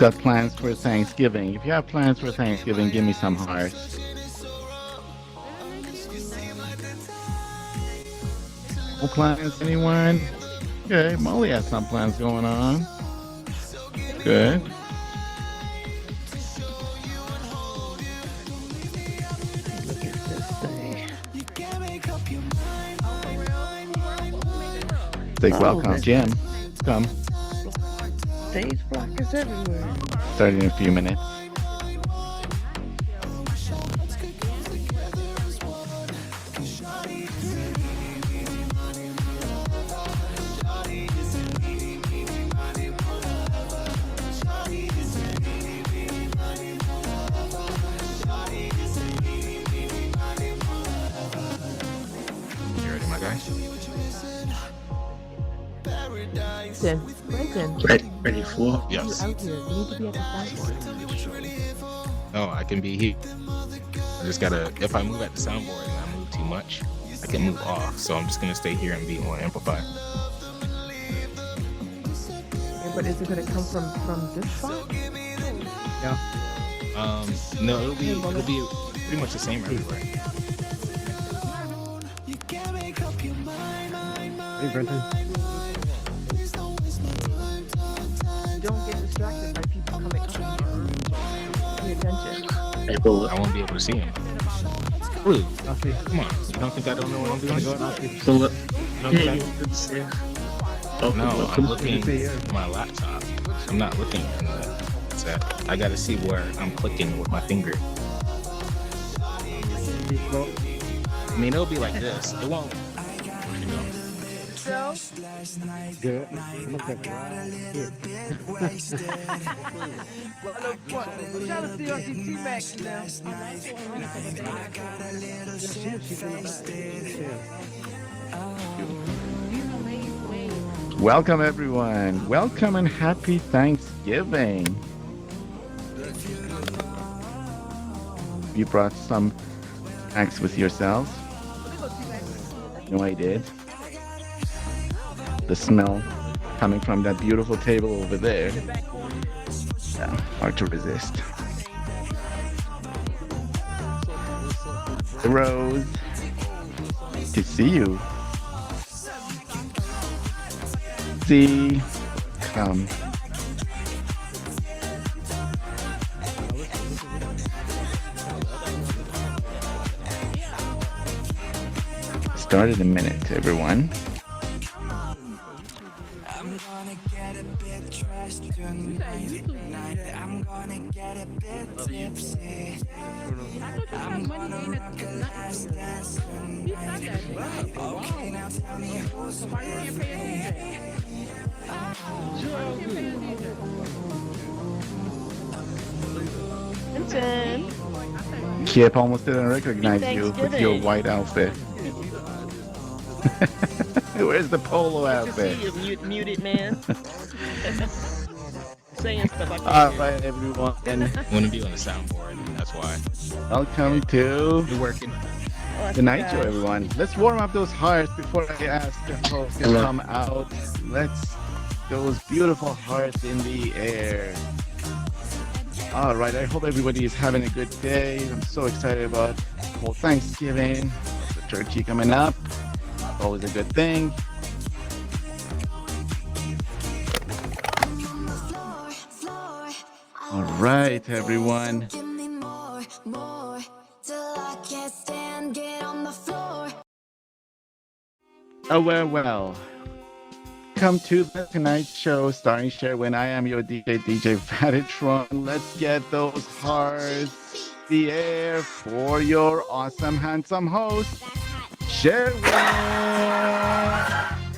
got plans for Thanksgiving? If you have plans for Thanksgiving, give me some hearts. No plans, anyone? Okay, Molly has some plans going on. Good. Say welcome, Jim. Come. Stage blockers everywhere. Starting in a few minutes. You ready, my guy? Ready for? Yes. You out here. You need to be at the soundboard. No, I can be here. I just gotta, if I move at the soundboard and I move too much, I can move off. So I'm just gonna stay here and be on amplify. Yeah, but is it gonna come from this spot? Yeah. No, it'll be pretty much the same everywhere. Hey, Brenton. Don't get distracted by people coming up here. Pay attention. Hey, bro. I won't be able to see him. Blue, Okay. come on. You don't think I don't know what I'm doing? So what? You don't Hey, think you could say. No, I'm Welcome. looking at my laptop. I'm not looking at that. I gotta see where I'm clicking with my finger. I mean, it'll be like this. It won't. You know. Good. Look at that. Here. We're trying to see on T-Max now. Welcome, everyone. Welcome and happy Thanksgiving. You brought some snacks with yourselves? No, I did. The smell coming from that beautiful table over there. Yeah, hard to resist. Rose, to see you. See, come. Start in a minute, everyone. I'm gonna get a bit trashed tonight. I'm gonna get a bit tipsy. I'm gonna rock a last dance tonight. Okay, now tell me who's with me. Attention. Kip almost didn't recognize you with your Thanksgiving. white outfit. Where's the polo Good to see outfit? you, muted man. Saying stuff like All that. right, everyone. I'm gonna be on the soundboard. That's why. Welcome to You're working. the night show, everyone. Let's warm up those hearts before I ask the host to Hello. come out. Let's those beautiful hearts in the air. All right, I hope everybody is having a good day. I'm so excited about whole Thanksgiving, the turkey coming up. Always a good thing. All right, everyone. Give me more, till I can't stand, get on the floor. Oh, well. Come to the Tonight Show Starring Sherwin. I am your DJ Vaditron. Let's get those hearts in the air for your awesome, handsome host, Sherwin.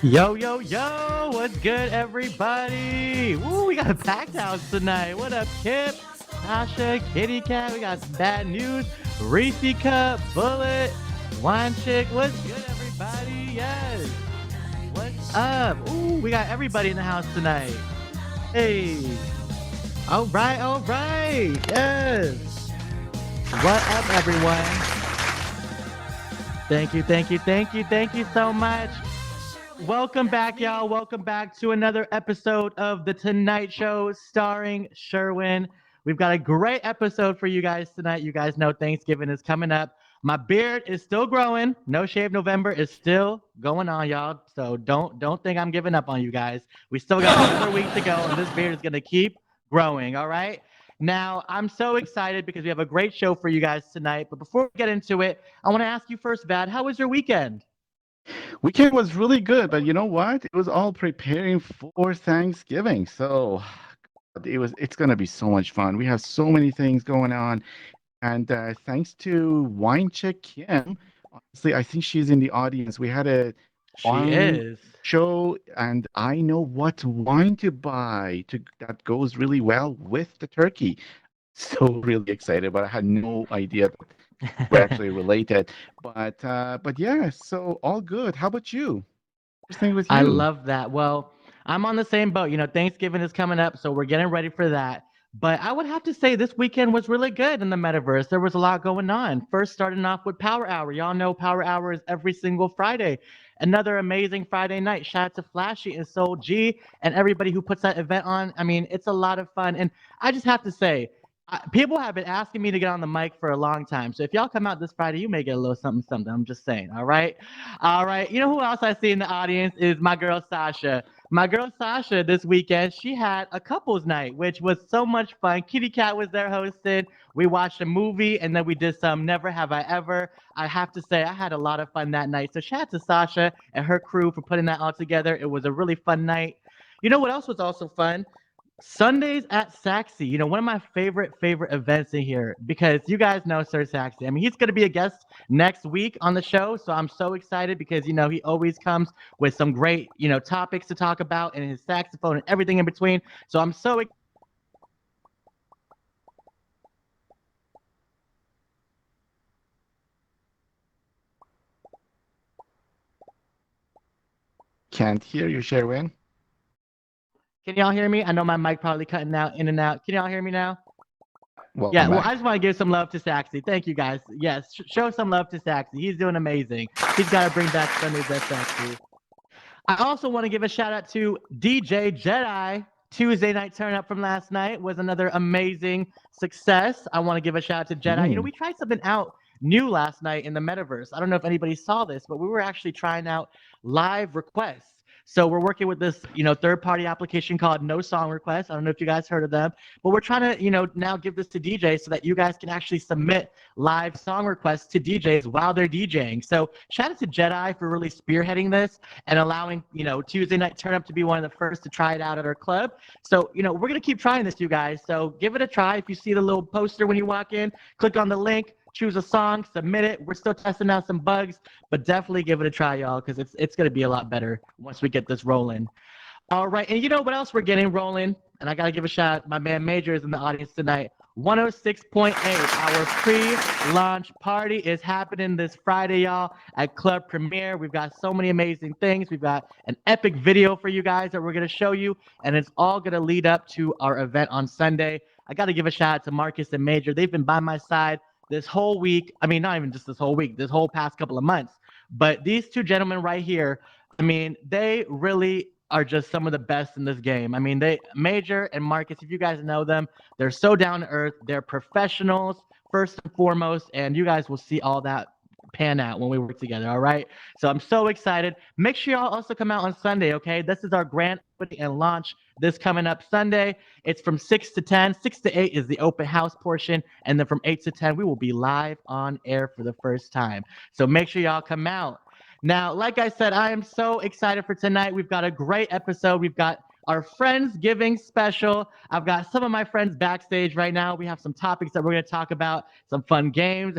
Yo, yo, yo! What's good, everybody? Woo, we got a packed house tonight. What up, Kip, Tasha, Kitty Cat? We got some bad news. Reese Cup, Bullet, Wine Chick. What's good, everybody? Yes. What's up? Ooh, we got everybody in the house tonight. Hey. All right. Yes. What up, everyone? Thank you so much. Welcome back, y'all. Welcome back to another episode of the Tonight Show Starring Sherwin. We've got a great episode for you guys tonight. You guys know Thanksgiving is coming up. My beard is still growing. No Shave November is still going on, y'all. So don't think I'm giving up on you guys. We still got one more week to go, and this beard is gonna keep growing. All right. Now I'm so excited because we have a great show for you guys tonight. But before we get into it, I want to ask you first, Vad, how was your weekend? Weekend was really good, but you know what? It was all preparing for Thanksgiving. So it's gonna be so much fun. We have so many things going on. And thanks to Wine Chick Kim, honestly, I think she's in the audience. We had a She wine is. show, and I know what wine to buy that goes really well with the turkey. So really excited, but I had no idea that we're actually related. But yeah, so all good. How about you? First thing with you. I love that. Well, I'm on the same boat. You know, Thanksgiving is coming up, so we're getting ready for that. But I would have to say this weekend was really good in the metaverse. There was a lot going on. First, starting off with Power Hour. Y'all know Power Hour is every single Friday. Another amazing Friday night. Shout out to Flashy and Soul G and everybody who puts that event on. I mean, it's a lot of fun. And I just have to say, people have been asking me to get on the mic for a long time. So if y'all come out this Friday, you may get a little something, something. I'm just saying. All right. All right. You know who else I see in the audience is my girl, Sasha. My girl, Sasha, this weekend, she had a couples night, which was so much fun. Kitty Cat was there hosted. We watched a movie, and then we did some Never Have I Ever. I have to say, I had a lot of fun that night. So shout out to Sasha and her crew for putting that all together. It was a really fun night. You know what else was also fun? Sundays at Saxy, you know, one of my favorite events in here, because you guys know Sir Saxy. I mean, he's going to be a guest next week on the show, so I'm so excited because, you know, he always comes with some great, you know, topics to talk about and his saxophone and everything in between. So I'm so Can't hear you, Sherwin. Can y'all hear me? I know my mic probably cutting out in and out. Can y'all hear me now? Welcome Yeah, well, back. I just want to give some love to Saxy. Thank you, guys. Yes, show some love to Saxy. He's doing amazing. He's got to bring back Sundays at Saxy. I also want to give a shout out to DJ Jedi. Tuesday night turn up from last night was another amazing success. I want to give a shout out to Jedi. You know, we tried something out new last night in the metaverse. I don't know if anybody saw this, but we were actually trying out live requests. So we're working with this, you know, third-party application called No Song Request. I don't know if you guys heard of them, but we're trying to, you know, now give this to DJs so that you guys can actually submit live song requests to DJs while they're DJing. So shout out to Jedi for really spearheading this and allowing, you know, Tuesday night turn up to be one of the first to try it out at our club. So, you know, we're going to keep trying this, you guys. So give it a try. If you see the little poster when you walk in, click on the link. Choose a song, submit it. We're still testing out some bugs, but definitely give it a try, y'all, because it's going to be a lot better once we get this rolling. All right, and you know what else we're getting rolling? And I got to give a shout out. My man Major is in the audience tonight. 106.8, our pre-launch party is happening this Friday, y'all, at Club Premiere. We've got so many amazing things. We've got an epic video for you guys that we're going to show you, and it's all going to lead up to our event on Sunday. I got to give a shout out to Marcus and Major. They've been by my side this whole week. I mean, not even just this whole week, this whole past couple of months. But these two gentlemen right here, I mean, they really are just some of the best in this game. I mean, Major and Marcus, if you guys know them, they're so down to earth. They're professionals first and foremost, and you guys will see all that pan out when we work together. All right. So I'm so excited. Make sure y'all also come out on Sunday. Okay. This is our grand opening and launch this coming up Sunday. It's from 6 to 10. 6 to 8 is the open house portion. And then from 8 to 10, we will be live on air for the first time. So make sure y'all come out. Now, like I said, I am so excited for tonight. We've got a great episode. We've got our Friendsgiving special. I've got some of my friends backstage right now. We have some topics that we're going to talk about, some fun games.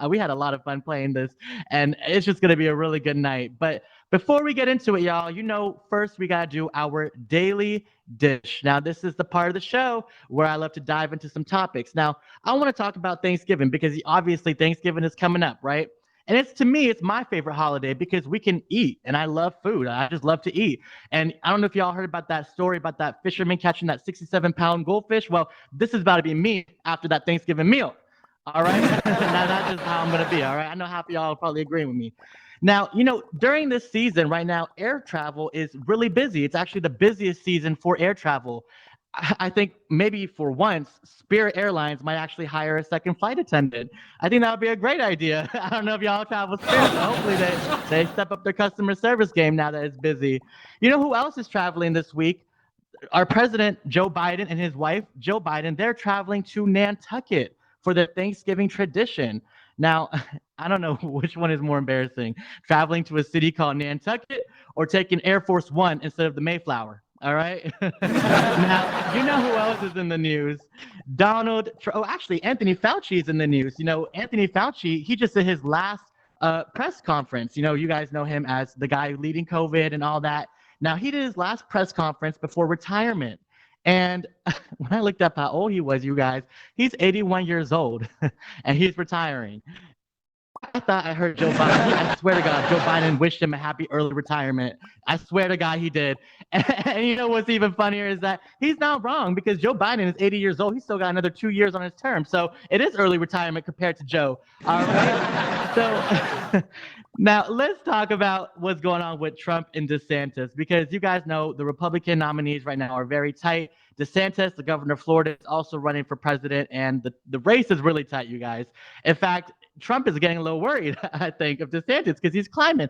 We had a lot of fun playing this, and it's just going to be a really good night. But before we get into it, y'all, you know, first we got to do our daily dish. Now, this is the part of the show where I love to dive into some topics. Now, I want to talk about Thanksgiving because obviously Thanksgiving is coming up, right? And to me, it's my favorite holiday because we can eat, and I love food. I just love to eat. And I don't know if y'all heard about that story about that fisherman catching that 67-pound goldfish. Well, this is about to be me after that Thanksgiving meal. All right. Now that's just how I'm gonna be. All right. I know half of y'all probably agree with me. Now, during this season right now, air travel is really busy. It's actually the busiest season for air travel. I think maybe for once, Spirit Airlines might actually hire a second flight attendant. I think that would be a great idea. I don't know if y'all travel Spirit, but hopefully they step up their customer service game now that it's busy. You know who else is traveling this week? Our president, Joe Biden, and his wife, Jill Biden, they're traveling to Nantucket for their Thanksgiving tradition. Now, I don't know which one is more embarrassing, traveling to a city called Nantucket or taking Air Force One instead of the Mayflower. All right. Now, you know who else is in the news? Actually, Anthony Fauci is in the news. Anthony Fauci, he just did his last press conference. You guys know him as the guy leading COVID and all that. Now, he did his last press conference before retirement. And when I looked up how old he was, you guys, he's 81 years old and he's retiring. I thought I heard Joe Biden. I swear to God, Joe Biden wished him a happy early retirement. I swear to God, he did. And you know what's even funnier is that he's not wrong because Joe Biden is 80 years old. He's still got another 2 years on his term. So it is early retirement compared to Joe. All right. So now let's talk about what's going on with Trump and DeSantis because you guys know the Republican nominees right now are very tight. DeSantis, the governor of Florida, is also running for president, and the race is really tight, you guys. In fact, Trump is getting a little worried, I think, of DeSantis because he's climbing.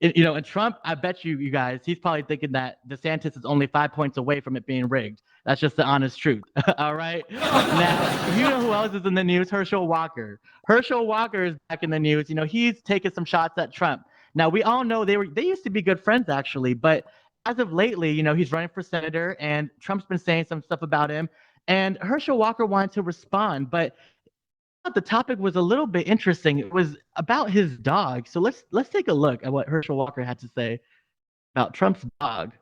And Trump, I bet you guys, he's probably thinking that DeSantis is only 5 points away from it being rigged. That's just the honest truth. All right. Now, you know who else is in the news? Herschel Walker. Herschel Walker is back in the news. He's taking some shots at Trump. Now, we all know they used to be good friends, actually, but as of lately, he's running for senator, and Trump's been saying some stuff about him. And Herschel Walker wanted to respond, but the topic was a little bit interesting. It was about his dog. So let's take a look at what Herschel Walker had to say about Trump's dog.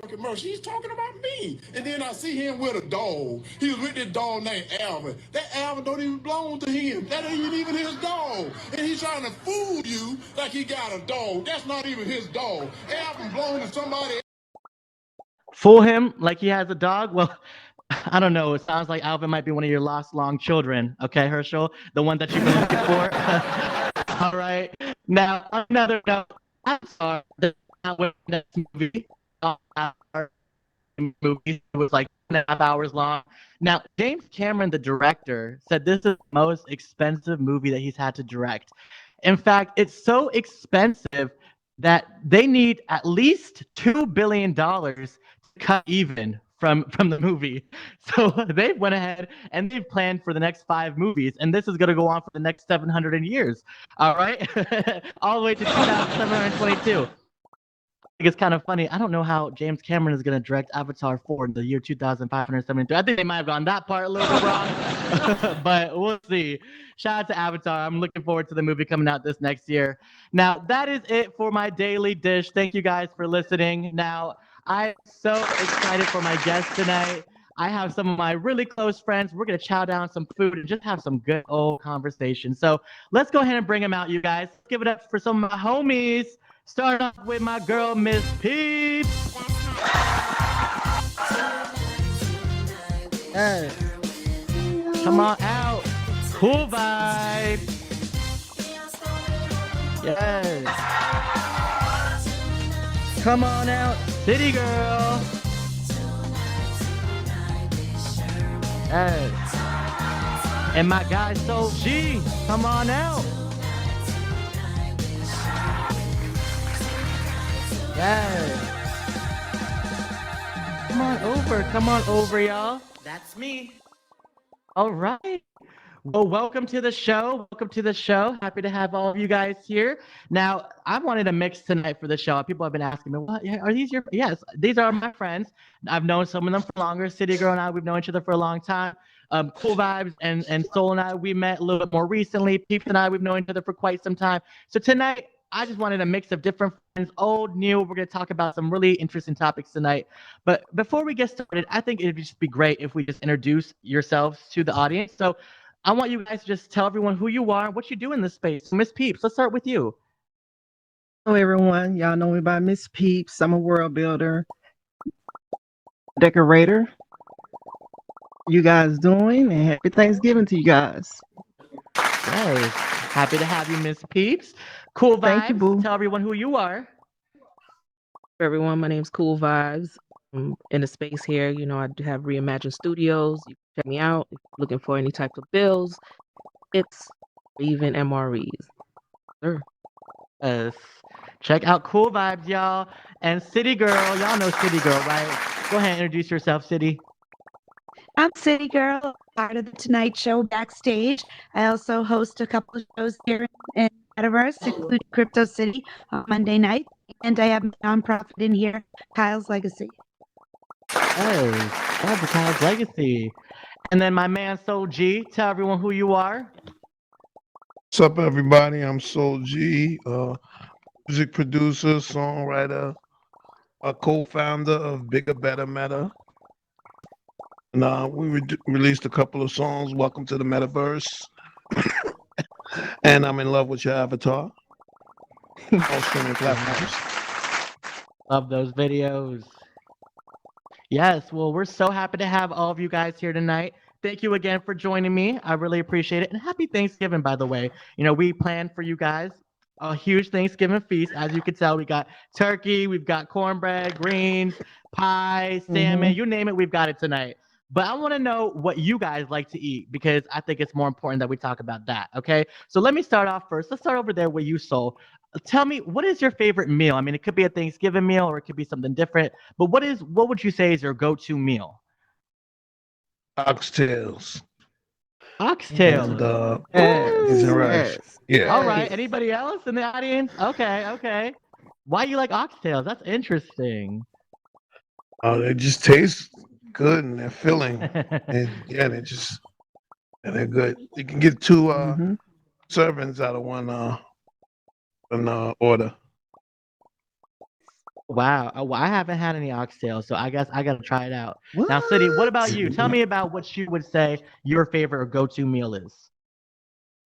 Commercial. He's talking about me. And then I see him with a dog. He was with this dog named Alvin. That Alvin don't even belong to him. That ain't even his dog. And he's trying to fool you like he got a dog. That's not even his dog. Alvin belongs to somebody else. Fool him like he has a dog? Well, I don't know. It sounds like Alvin might be one of your lost long children. Okay, Herschel? The one that you've been looking for? All right. Now, on another note, I'm sorry. This movie. It was like 2.5 hours long. Now, James Cameron, the director, said this is the most expensive movie that he's had to direct. In fact, it's so expensive that they need at least $2 billion to cut even from the movie. So they went ahead and they've planned for the next 5 movies, and this is going to go on for the next 700 years. All right. All the way to 2722. I think it's kind of funny. I don't know how James Cameron is going to direct Avatar 4 in the year 2572. I think they might have gone that part a little bit wrong, but we'll see. Shout out to Avatar. I'm looking forward to the movie coming out this next year. Now, that is it for my daily dish. Thank you guys for listening. Now, I'm so excited for my guest tonight. I have some of my really close friends. We're going to chow down some food and just have some good old conversation. So let's go ahead and bring them out, you guys. Let's give it up for some of my homies. Start off with my girl, Miss Peeps. Hey. Come on out. Cool vibe. Yes. Come on out, City Girl. Yes. And my guy, Soul G. Come on out. Yes. Come on over, y'all. That's me. All right. Well, welcome to the show. Happy to have all of you guys here. Now, I wanted a mix tonight for the show. People have been asking me, "What? Are these your?" Yes, these are my friends. I've known some of them for longer. City Girl and I, we've known each other for a long time. Cool Vibes and Soul and I, we met a little bit more recently. Peeps and I, we've known each other for quite some time. So tonight, I just wanted a mix of different friends, old, new. We're going to talk about some really interesting topics tonight. But before we get started, I think it would just be great if we just introduce yourselves to the audience. So I want you guys to just tell everyone who you are and what you do in this space. So Miss Peeps, let's start with you. Hello, everyone. Y'all know me by Miss Peeps. I'm a world builder, decorator. you guys doing? And happy Thanksgiving to you guys. Yes. Happy to have you, Miss Peeps. Cool vibes. Thank you, boo. Tell everyone who you are. Everyone, my name's Cool Vibes. I'm in the space here. You know, I do have Reimagine Studios. You can check me out if you're looking for any type of bills. It's even MREs. Sure. Yes. Check out Cool Vibes, y'all. And City Girl. Y'all know City Girl, right? Go ahead and introduce yourself, City. I'm City Girl, part of the Tonight Show backstage. I also host a couple of shows here in Metaverse, including Crypto City on Monday night. And I have a nonprofit in here, Kyle's Legacy. Oh, that's the Kyle's Legacy. And then my man Soul G. Tell everyone who you are. What's up, everybody? I'm Soul G, music producer, songwriter, a co-founder of Bigger Better Meta. And we released a couple of songs, Welcome to the Metaverse. And I'm in love with your avatar. All streaming platforms. Love those videos. Yes, well, we're so happy to have all of you guys here tonight. Thank you again for joining me. I really appreciate it. And happy Thanksgiving, by the way. You know, we planned for you guys a huge Thanksgiving feast. As you can tell, we got turkey, we've got cornbread, greens, pie, salmon, you name it, we've got it tonight. But I want to know what you guys like to eat because I think it's more important that we talk about that, okay? So let me start off first. Let's start over there with you, Soul. Tell me, what is your favorite meal? I mean, it could be a Thanksgiving meal or it could be something different, but what would you say is your go-to meal? Oxtails. Oxtails. And beans and rice. Yeah. All right. Anybody else in the audience? Okay. Why you like oxtails? That's interesting. Oh, they just taste good and they're filling. And yeah, they're good. You can get two servings out of one order. Wow. Oh, well, I haven't had any oxtails, so I guess I got to try it out. Now, City, what about you? Tell me about what you would say your favorite or go-to meal is.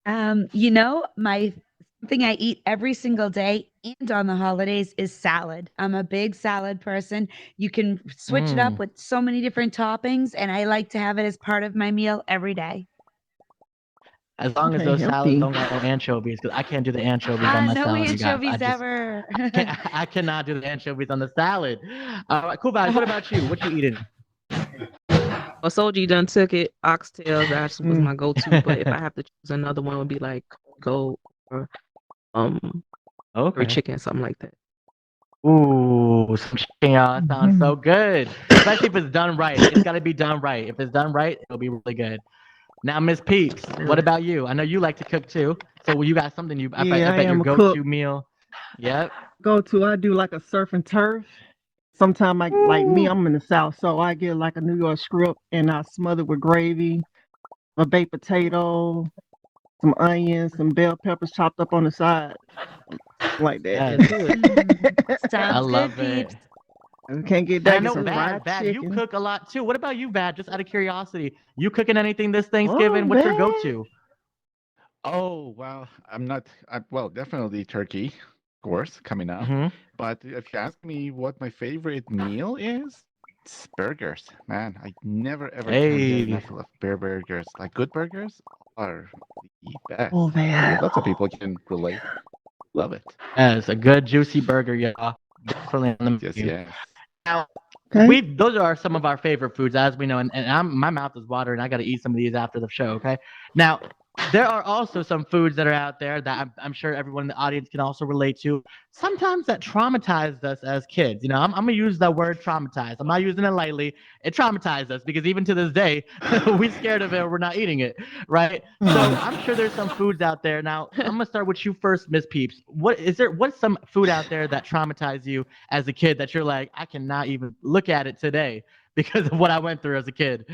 You know, something I eat every single day and on the holidays is salad. I'm a big salad person. You can switch it up with so many different toppings, and I like to have it as part of my meal every day. As long as those salads don't got no anchovies, because I can't do the anchovies on my No salad. you guys. anchovies ever. I cannot do the anchovies on the salad. All right, cool, guys. What about you? What you eating? Well, Soulja done took it. Oxtails actually was my go-to, but if I have to choose another one, would be like goat or or chicken, something like that. Ooh, some chicken, y'all. That sounds so good. Especially if it's done right. It's got to be done right. If it's done right, it'll be really good. Now, Miss Peeps, what about you? I know you like to cook too. So you got something I bet your go-to meal. Yep. I do like a surf and turf. Sometimes like me, I'm in the South, so I get like a New York strip and I smother it with gravy, a baked potato, some onions, some bell peppers chopped up on the side. Like that. I love it. You can't get that. I know, Bad, you cook a lot too. What about you, Bad? Just out of curiosity, you cooking anything this Thanksgiving? What's your go-to? Oh, well, well, definitely turkey, of course, coming up. But if you ask me what my favorite meal is, it's burgers. Man, I never, ever can get enough of burgers. Like, good burgers are the best. Oh, man. Lots of people can relate. Love it. Yes, a good, juicy burger, y'all. Definitely on the menu. Yes. Now, those are some of our favorite foods, as we know, and my mouth is watering. I got to eat some of these after the show, okay? Now, there are also some foods that are out there that I'm sure everyone in the audience can also relate to. Sometimes that traumatized us as kids. You know, I'm going to use that word traumatized. I'm not using it lightly. It traumatized us because even to this day, we're scared of it. We're not eating it, right? So I'm sure there's some foods out there. Now, I'm going to start with you first, Miss Peeps. What's some food out there that traumatized you as a kid that you're like, I cannot even look at it today because of what I went through as a kid?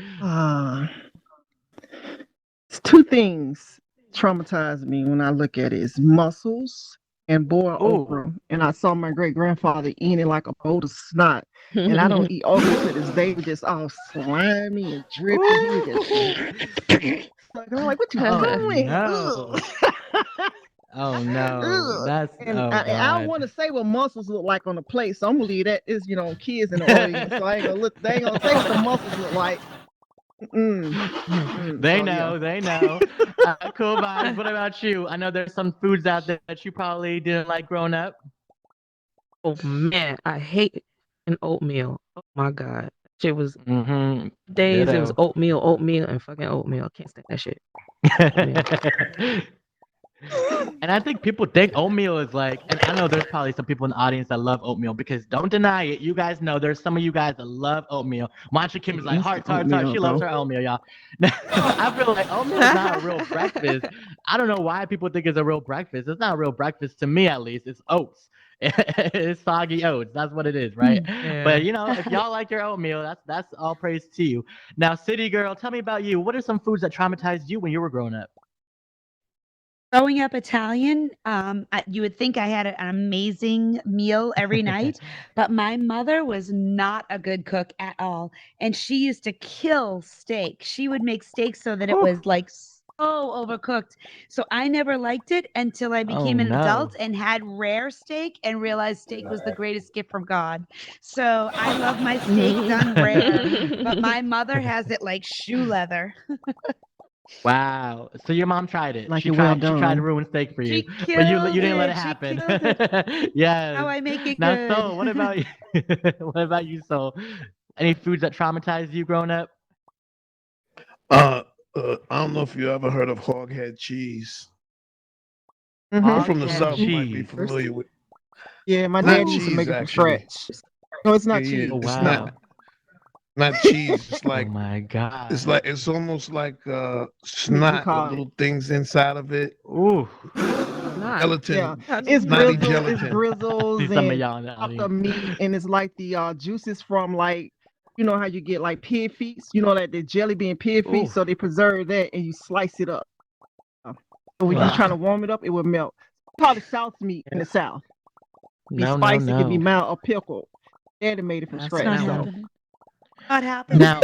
It's two things traumatize me when I look at it. It's mussels and boiled okra. And I saw my great-grandfather eating it like a bowl of snot. And I don't eat okra to this day. It was just all slimy and drippy. I'm like, what you doing? No. Oh no! I don't want to say what mussels look like on the plate, so I'm gonna leave that is kids in the audience. So I ain't gonna say what the mussels look like. They So, know, yeah. they know. Cool vibes. What about you? I know there's some foods out there that you probably didn't like growing up. Oh man, I hate an oatmeal. Oh my god, shit was Mm-hmm. days. It was Ditto. oatmeal, and fucking oatmeal. I can't stand that shit. Oatmeal. And I think people think oatmeal is like, and I know there's probably some people in the audience that love oatmeal because don't deny it. You guys know there's some of you guys that love oatmeal. Mancha Kim is like, heart. Oatmeal, She loves though. her oatmeal, y'all. I feel like oatmeal is not a real breakfast. I don't know why people think it's a real breakfast. It's not a real breakfast to me, at least. It's oats. It's soggy oats. That's what it is, right? Yeah. But you know, if y'all like your oatmeal, that's all praise to you. Now, City Girl, tell me about you. What are some foods that traumatized you when you were growing up? Growing up Italian, you would think I had an amazing meal every night, but my mother was not a good cook at all. And she used to kill steak. She would make steak so that it was like so overcooked. So I never liked it until I became an adult and had rare steak and realized steak was the greatest gift from God. So I love my steak done rare, but my mother has it like shoe leather. Wow. So your mom tried it. Like She it well tried. She tried to done. ruin steak for you, She but you killed didn't let it it. She happen. killed it. Yes. How I make it Now, good. Soul, what about you? What about you, Soul? Any foods that traumatized you growing up? I don't know if you ever heard of hog head cheese. Mhm. People from the Hog head south might be cheese. familiar with. Yeah, my Not dad used to cheese, make it from actually. scratch. No, it's Yeah, not yeah. cheese. Oh It's wow. not cheese. It's Oh like my god. it's almost like We snot with call it. little things inside of it. Ooh. Not. Yeah, Gelatin, it's snotty grizzles. It's gelatin. See grizzles some of and y'all in the chopped up audience. meat, and it's like the juices from like you know how you get like pig feet. You know like the jelly bean pig feet, Ooh. so they preserve that and you slice it up. So when you're Ugh. trying to warm it up, it will melt. Call it South meat in the South. Be No, no, spicy, it can be no. mild or pickled. Daddy made it from That's scratch. Not not So what. happening. Not happening. Now,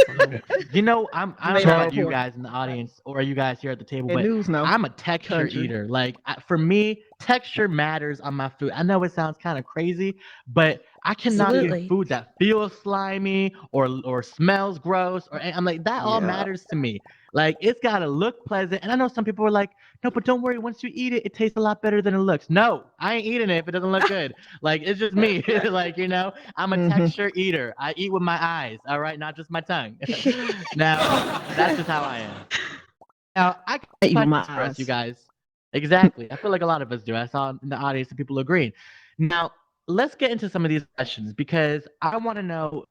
you know, I don't made know out about of you pork. guys in the audience or you guys here at the table, And but news now. I'm a texture Country. eater. Like for me, texture matters on my food. I know it sounds kind of crazy, but I cannot eat Absolutely. food that feels slimy or smells gross. Or I'm like that all Yeah. matters to me. Like it's gotta look pleasant. And I know some people are like, no, but don't worry. Once you eat it, it tastes a lot better than it looks. No, I ain't eating it if it doesn't look good. Like it's just me. Like I'm a Mhm. texture eater. I eat with my eyes. All right, not just my tongue. Now that's just how I am. Now I got I eat with my questions for us, you eyes. guys. Exactly. I feel like a lot of us do. I saw in the audience that people agreeing. Now let's get into some of these questions because I want to know.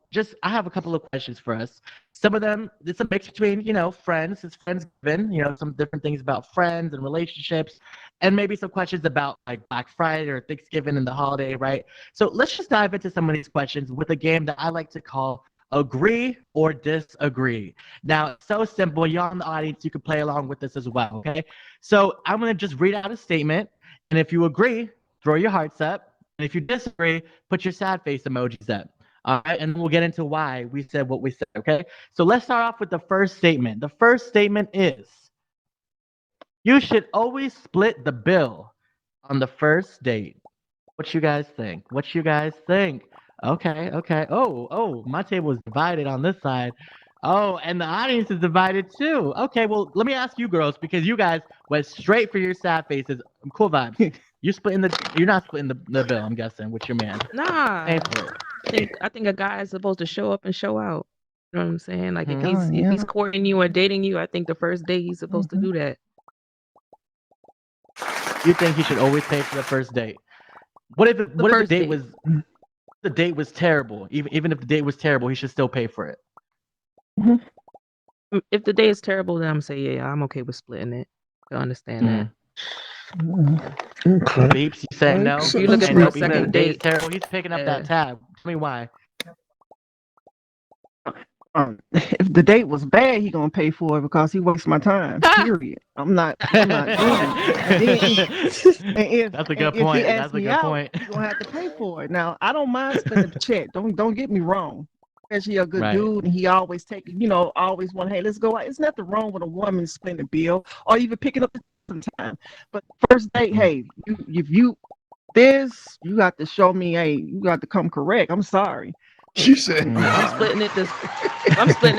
I have a couple of questions for us. Some of them, it's a mix between friends. It's Friendsgiving. Some different things about friends and relationships, and maybe some questions about like Black Friday or Thanksgiving and the holiday, right? So let's just dive into some of these questions with a game that I like to call Agree or Disagree. Now, it's so simple. Y'all in the audience, you can play along with this as well, okay? So I'm going to just read out a statement, and if you agree, throw your hearts up. And if you disagree, put your sad face emojis up. All right, and we'll get into why we said what we said, okay? So let's start off with the first statement. The first statement is, you should always split the bill on the first date. What you guys think? What you guys think? Okay, okay. Oh, my table is divided on this side. Oh, and the audience is divided too. Okay, well, let me ask you girls because you guys went straight for your sad faces. Cool vibes. You're not splitting the bill, I'm guessing, with your man. Nah. Paying for it. I think a guy is supposed to show up and show out. You know what I'm saying? Like if Mhm. he's Oh, if he's yeah. courting you or dating you, I think the first day he's supposed to do that. You think he should always pay for the first date? What if the first date date. was the date was terrible? Even if the date was terrible, he should still pay for it. If the day is terrible, then I'm saying yeah, I'm okay with splitting it. I understand that. Okay. Beeps, you saying no? So- You're looking Saying for no, a even if the second date is date. terrible, he's picking up that tab. Tell me why. If the date was bad, he gonna pay for it because he wastes my time. Period. I'm not doing it. And if That's a and good if point. he That's asks a me good out, point. he gonna have to pay for it. Now I don't mind spending the check. Don't get me wrong. Especially a good Right. dude, and he always taking, always want, hey, let's go out. It's nothing wrong with a woman splitting the bill or even picking up the time. But first date, hey, you got to show me, hey, you got to come correct. I'm sorry. She said, I'm splitting it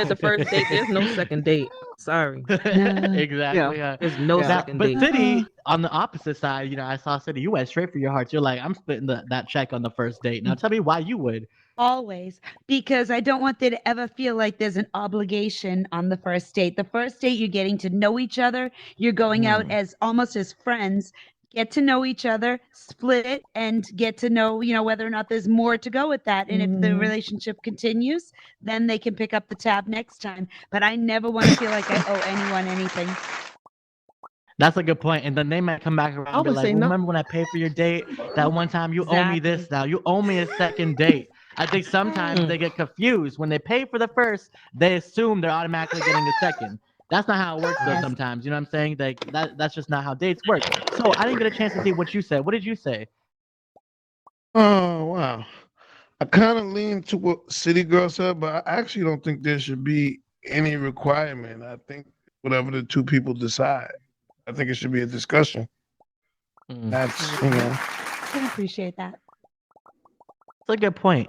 the first date. There's no second date. Sorry. Exactly. There's no Now, second but date. City, on the opposite side, I saw City. You went straight for your hearts. You're like, I'm splitting that check on the first date. Now, tell me why you would. Always, because I don't want there to ever feel like there's an obligation on the first date. The first date, you're getting to know each other. You're going out as almost as friends. Get to know each other, split it, and get to know, whether or not there's more to go with that. And if the relationship continues, then they can pick up the tab next time. But I never want to feel like I owe anyone anything. That's a good point. And then they might come back around and be like, remember when I paid for your date? That one time you owe me this now. You owe me a second date. I think sometimes they get confused. When they pay for the first, they assume they're automatically getting the second. That's not how it works though sometimes. You know what I'm saying? Like that's just not how dates work. So I didn't get a chance to see what you said. What did you say? oh, wow. I kind of lean to what City Girl said, but I actually don't think there should be any requirement. I think whatever the two people decide. I think it should be a discussion. That's, I appreciate that. That's a good point.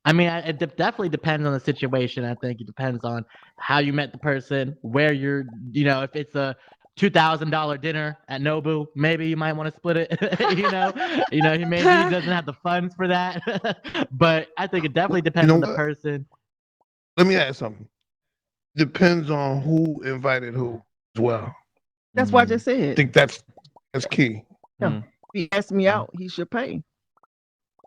I mean, it definitely depends on the situation. I think it depends on how you met the person, where you're, if it's a $2,000 dinner at Nobu, maybe you might want to split it. Maybe he doesn't have the funds for that. But I think it definitely depends on the person. Let me ask something. Depends on who invited who as well. That's what I just said. I think that's key. Yeah. If he asked me out, he should pay.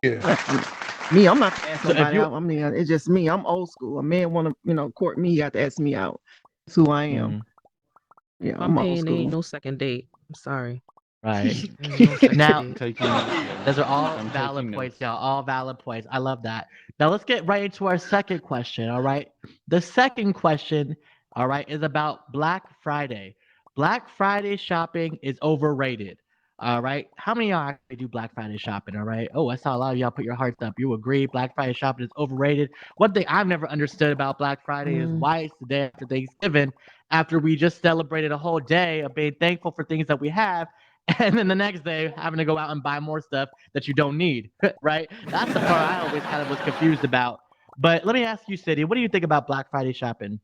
Yeah. Me, I'm not asking somebody out. I mean, it's just me. I'm old school. A man want to, court me, he got to ask me out. That's who I am. Yeah, I'm old paying. school. Ain't no second date. I'm sorry. Right. Now, those are all valid points, y'all. All valid points. I love that. Now let's get right into our second question. All right. The second question, all right, is about Black Friday. Black Friday shopping is overrated. All right. How many of y'all actually do Black Friday shopping? All right. Oh, I saw a lot of y'all put your hearts up. You agree Black Friday shopping is overrated. One thing I've never understood about Black Friday is why it's the day after Thanksgiving, after we just celebrated a whole day of being thankful for things that we have. And then the next day having to go out and buy more stuff that you don't need. Right. That's the part I always kind of was confused about. But let me ask you, City, what do you think about Black Friday shopping?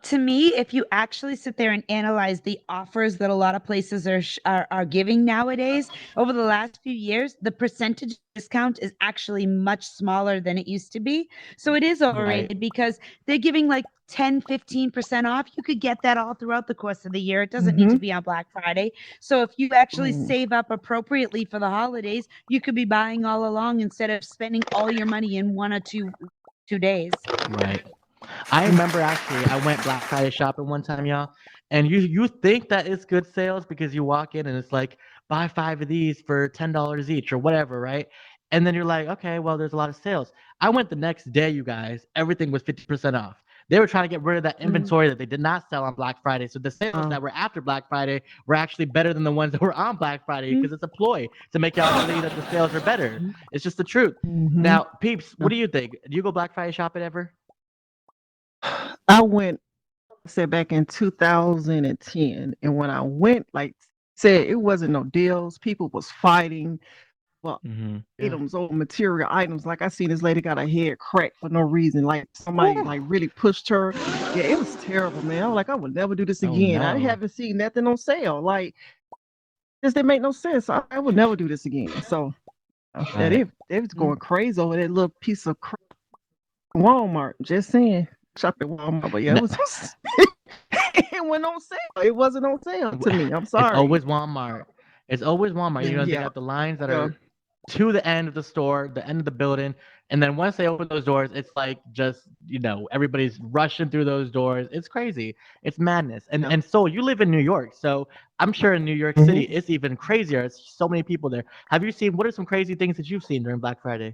To me, if you actually sit there and analyze the offers that a lot of places are giving nowadays, over the last few years, the percentage discount is actually much smaller than it used to be. So it is overrated because they're giving like 10, 15% off. You could get that all throughout the course of the year. It doesn't need to be on Black Friday. So if you actually save up appropriately for the holidays, you could be buying all along instead of spending all your money in 1 or 2 days. Right. I remember actually I went Black Friday shopping one time, y'all, and you think that it's good sales because you walk in and it's like buy 5 of these for $10 each or whatever, right? And then you're like, okay, well, there's a lot of sales. I went the next day, you guys, everything was 50% off. They were trying to get rid of that inventory that they did not sell on Black Friday. So the sales that were after Black Friday were actually better than the ones that were on Black Friday because it's a ploy to make y'all believe that the sales are better. It's just the truth. Now, peeps, what do you think? Do you go Black Friday shopping ever? I went, back in 2010, and when I went, it wasn't no deals. People was fighting. Well, items or material items. Like I seen this lady got her head cracked for no reason. Like somebody really pushed her. Yeah, it was terrible, man. I'm like, I would never do this again. I haven't seen nothing on sale. Like, this didn't make no sense. I would never do this again. So they was going crazy over that little piece of crap. Walmart. Just saying. Shop at Walmart, but yeah, it was it went on sale. It wasn't on sale to me. I'm sorry. It's always Walmart. It's always Walmart. You know, they got the lines that are to the end of the store, the end of the building, and then once they open those doors, it's like just everybody's rushing through those doors. It's crazy. It's madness. And so you live in New York, so I'm sure in New York City it's even crazier. It's so many people there. Have you seen? What are some crazy things that you've seen during Black Friday?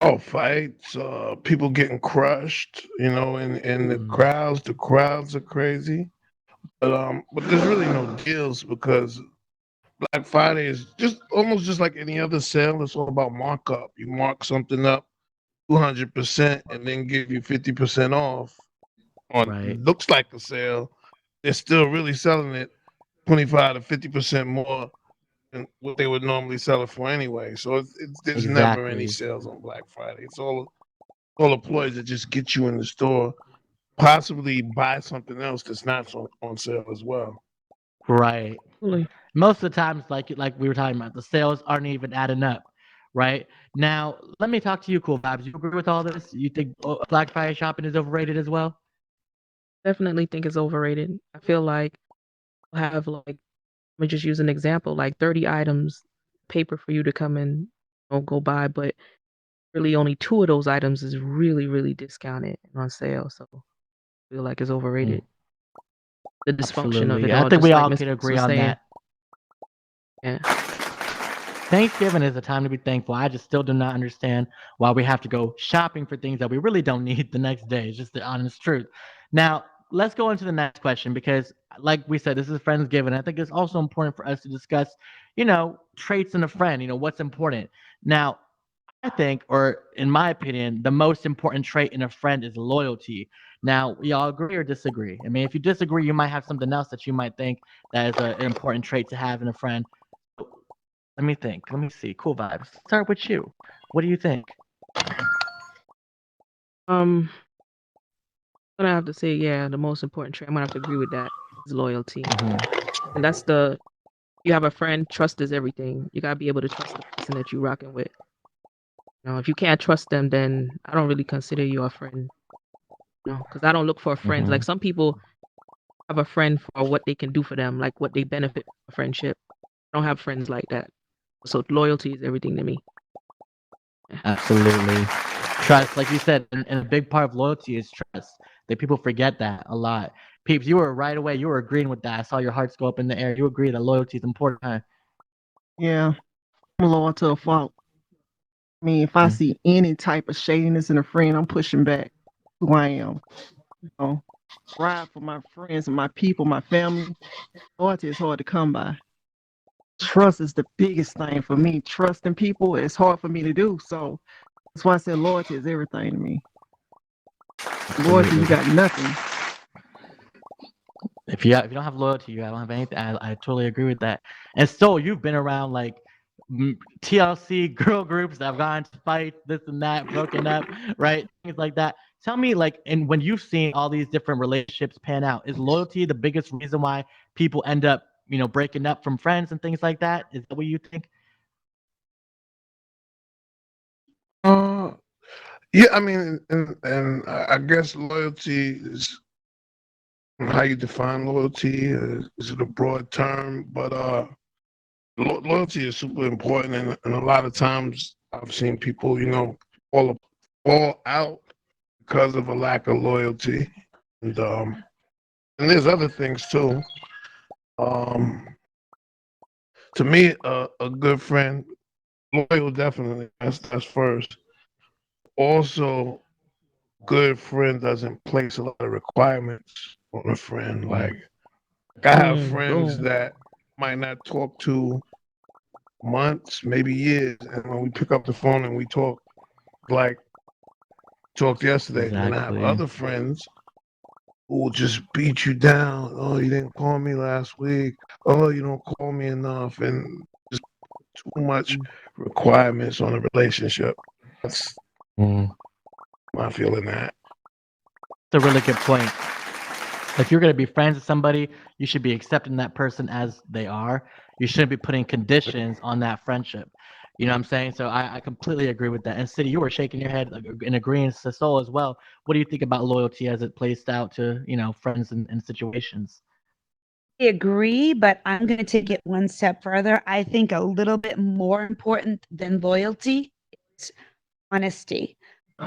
Oh, fights, people getting crushed, in the crowds. The crowds are crazy. But there's really no deals because Black Friday is almost just like any other sale. It's all about markup. You mark something up 200% and then give you 50% off on it looks like a sale. They're still really selling it 25 to 50% more what they would normally sell it for anyway. So there's never any Exactly. sales on Black Friday. It's all employees that just get you in the store, possibly buy something else that's not on sale as well. Right. Absolutely. Most of the times, like we were talking about, the sales aren't even adding up. Right. Now, let me talk to you, Cool Vibes. You agree with all this? You think Black Friday shopping is overrated as well? Definitely think it's overrated. I feel like we'll have like, let me just use an example, like 30 items paper for you to come and go buy, but really only 2 of those items is really, really discounted and on sale. So I feel like it's overrated. The dysfunction of it Absolutely. I all, think we just like all Miss could agree was on saying. that. Yeah. Thanksgiving is a time to be thankful. I just still do not understand why we have to go shopping for things that we really don't need the next day. It's just the honest truth. Now, let's go into the next question because, like we said, this is Friendsgiving. I think it's also important for us to discuss, traits in a friend, what's important. Now, I think, or in my opinion, the most important trait in a friend is loyalty. Now, y'all agree or disagree? I mean, if you disagree, you might have something else that you might think that is an important trait to have in a friend. Let me think. Let me see. Cool Vibes. Start with you. What do you think? I'm gonna have to say, yeah, the most important trait. I'm gonna have to agree with that is loyalty, and that's you have a friend. Trust is everything. You gotta be able to trust the person that you're rocking with. If you can't trust them, then I don't really consider you a friend. Because I don't look for friends. Like some people have a friend for what they can do for them, like what they benefit from a friendship. I don't have friends like that. So loyalty is everything to me. Absolutely. Trust, like you said, and a big part of loyalty is trust. That people forget that a lot. Peeps, you were right away. You were agreeing with that. I saw your hearts go up in the air. You agree that loyalty is important, huh? Yeah, I'm loyal to a fault. I mean, if I see any type of shadiness in a friend, I'm pushing back who I am. Ride for my friends and my people, my family. Loyalty is hard to come by. Trust is the biggest thing for me. Trusting people is hard for me to do. So that's why I said loyalty is everything to me. Loyalty, you got nothing. If you don't have loyalty, you don't have anything. I totally agree with that. And so you've been around like TLC girl groups that have gone to fight, this and that, broken up, right? Things like that. Tell me, like, and when you've seen all these different relationships pan out, is loyalty the biggest reason why people end up, breaking up from friends and things like that? Is that what you think? Yeah, I mean, and I guess loyalty is how you define loyalty. Is it a broad term? But loyalty is super important, and a lot of times I've seen people, fall out because of a lack of loyalty, and there's other things too. To me, a good friend, loyal definitely. That's first. Also, good friend doesn't place a lot of requirements on a friend. Like I have friends that might not talk to months, maybe years, and when we pick up the phone and we talk, like talked yesterday, and then I have other friends who will just beat you down. Oh, you didn't call me last week. Oh, you don't call me enough, and just too much requirements on a relationship. That's my feeling. That That's a really good point. If you're going to be friends with somebody, you should be accepting that person as they are. You shouldn't be putting conditions on that friendship. You know what I'm saying? So I completely agree with that. And City, you were shaking your head in agreeing to Soul as well. What do you think about loyalty as it plays out to, friends and situations? I agree, but I'm going to take it one step further. I think a little bit more important than loyalty is honesty.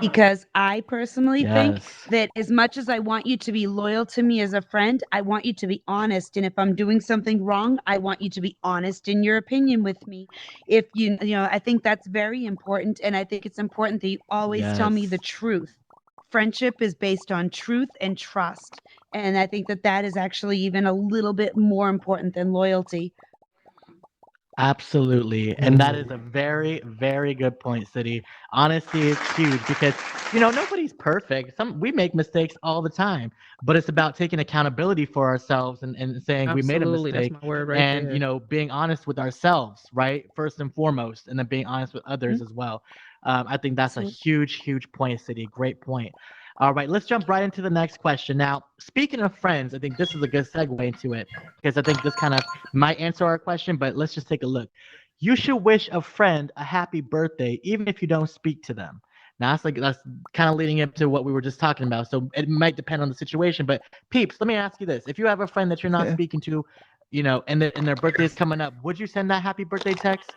Because I personally think that as much as I want you to be loyal to me as a friend, I want you to be honest. And if I'm doing something wrong, I want you to be honest in your opinion with me. If I think that's very important. And I think it's important that you always tell me the truth. Friendship is based on truth and trust. And I think that is actually even a little bit more important than loyalty. Absolutely. And that is a very, very good point, City. Honesty is huge because, nobody's perfect. We make mistakes all the time, but it's about taking accountability for ourselves and saying we made a Absolutely. That's mistake my word right and, there. being honest with ourselves, right? First and foremost, and then being honest with others as well. I think that's a Absolutely. huge, huge point, City. Great point. All right, let's jump right into the next question. Now, speaking of friends, I think this is a good segue into it because I think this kind of might answer our question, but let's just take a look. You should wish a friend a happy birthday, even if you don't speak to them. Now, that's kind of leading into what we were just talking about. So it might depend on the situation. But peeps, let me ask you this: if you have a friend that you're not Yeah. speaking to, and their birthday is coming up, would you send that happy birthday text?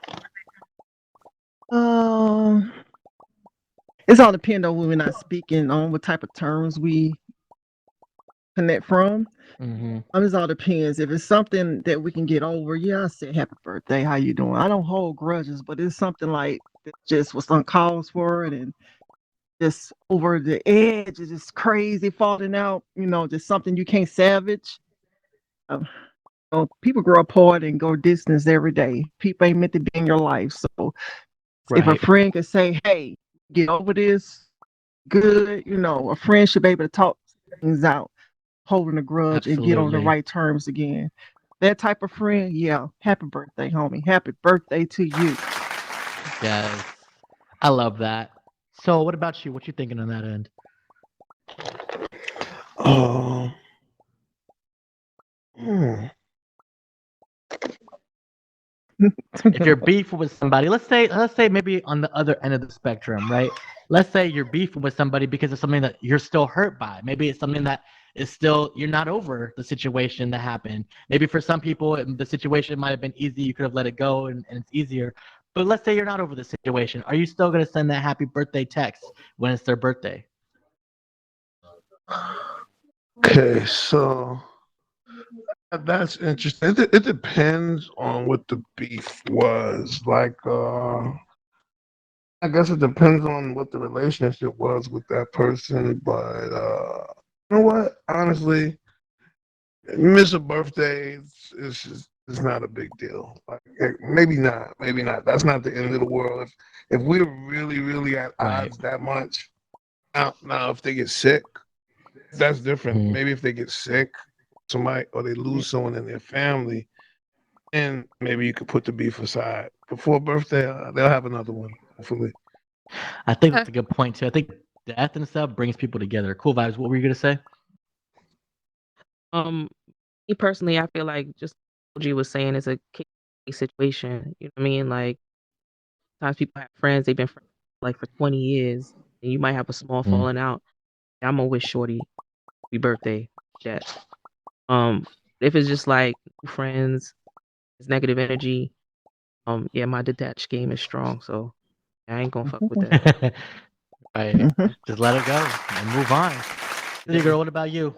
It's all depend on when we're not speaking on what type of terms we connect from. It all depends. If it's something that we can get over, yeah, I say happy birthday. How you doing? I don't hold grudges, but it's something like that just was uncalled for and just over the edge. It's just crazy falling out. Just something you can't salvage. People grow apart and go distance every day. People ain't meant to be in your life. So if a Right. friend could say, "Hey, get over this," good. A friend should be able to talk things out, holding a grudge, and get on the Absolutely. right terms again. That type of friend, yeah. Happy birthday, homie. Happy birthday to you. Yes. I love that. So what about you? What you thinking on that end? Oh. Hmm. If you're beefing with somebody, let's say maybe on the other end of the spectrum, right? Let's say you're beefing with somebody because of something that you're still hurt by. Maybe it's something that is still you're not over the situation that happened. Maybe for some people the situation might have been easy, you could have let it go and it's easier. But let's say you're not over the situation. Are you still gonna send that happy birthday text when it's their birthday? Okay, so that's interesting. It depends on what the beef was. Like, I guess it depends on what the relationship was with that person. But you know what? Honestly, miss a birthday is not a big deal. Like, maybe not. Maybe not. That's not the end of the world. If we're really, really at Right. odds that much, now if they get sick, that's different. Maybe if they get sick, somebody or they lose someone in their family, and maybe you could put the beef aside. Before birthday, they'll have another one, hopefully. I think that's a good point too. I think death and stuff brings people together. Cool vibes. What were you gonna say? Me personally, I feel like just what OG was saying is a case situation. You know what I mean? Like sometimes people have friends, they've been friends like for 20 years, and you might have a small falling out. I'm gonna wish Shorty happy birthday, Jet. If it's just like friends, it's negative energy. Yeah, my detached game is strong, so I ain't gonna fuck with that. Right. Just let it go and move on. City girl, what about you?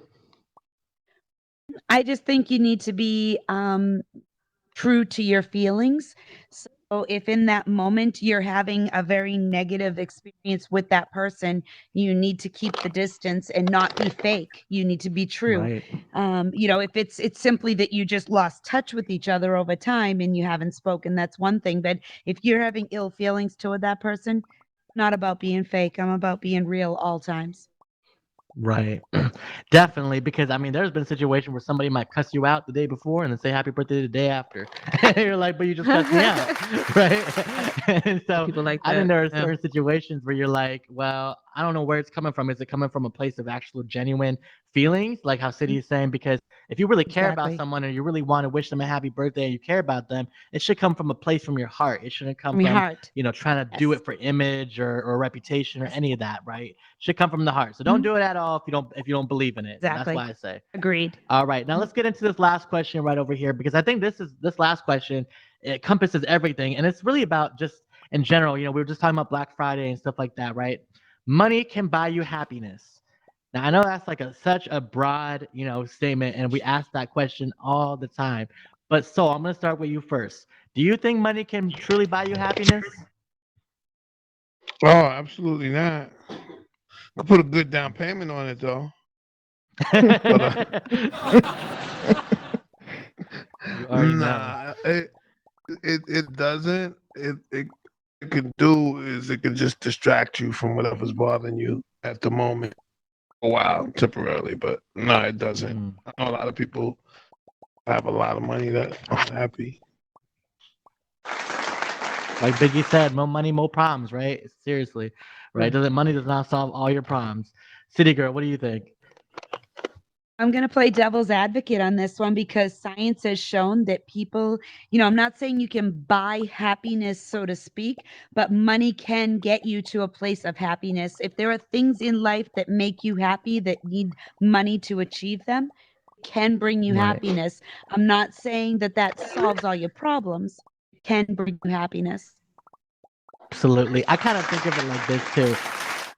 I just think you need to be true to your feelings. So if in that moment you're having a very negative experience with that person, you need to keep the distance and not be fake. You need to be true. Right. If it's simply that you just lost touch with each other over time and you haven't spoken, that's one thing. But if you're having ill feelings toward that person, not about being fake. I'm about being real all times. Right. Definitely, because I mean, there's been a situation where somebody might cuss you out the day before and then say happy birthday the day after. You're like, but you just cussed me out, right? And so People like I think that. there are Yeah. certain situations where you're like, well, I don't know where it's coming from. Is it coming from a place of actual genuine feelings, like how City is saying? Because if you really care about Exactly. someone and you really want to wish them a happy birthday and you care about them, it should come from a place from your heart. It shouldn't come From your from, heart. trying to do Yes. it for image or reputation or Yes. any of that, right? Should come from the heart. So don't do it at all if you don't believe in it. So that's Exactly. why I say. Agreed. All right, now let's get into this last question right over here because I think this last question it encompasses everything, and it's really about just in general. We were just talking about Black Friday and stuff like that, right? Money can buy you happiness. Now I know that's like such a broad, statement, and we ask that question all the time. But so I'm gonna start with you first. Do you think money can truly buy you happiness? Oh, absolutely not. I put a good down payment on it though. But You already know. nah, it doesn't. It can do is it can just distract you from whatever's bothering you at the moment a while temporarily, but no, it doesn't. I know a lot of people have a lot of money that aren't happy. Like Biggie said, more money, more problems, right? Seriously, right? Money does not solve all your problems. City Girl, what do you think? I'm going to play devil's advocate on this one because science has shown that people, I'm not saying you can buy happiness, so to speak, but money can get you to a place of happiness. If there are things in life that make you happy that need money to achieve them, can bring you happiness. I'm not saying that solves all your problems. It can bring you happiness. Absolutely. I kind of think of it like this too.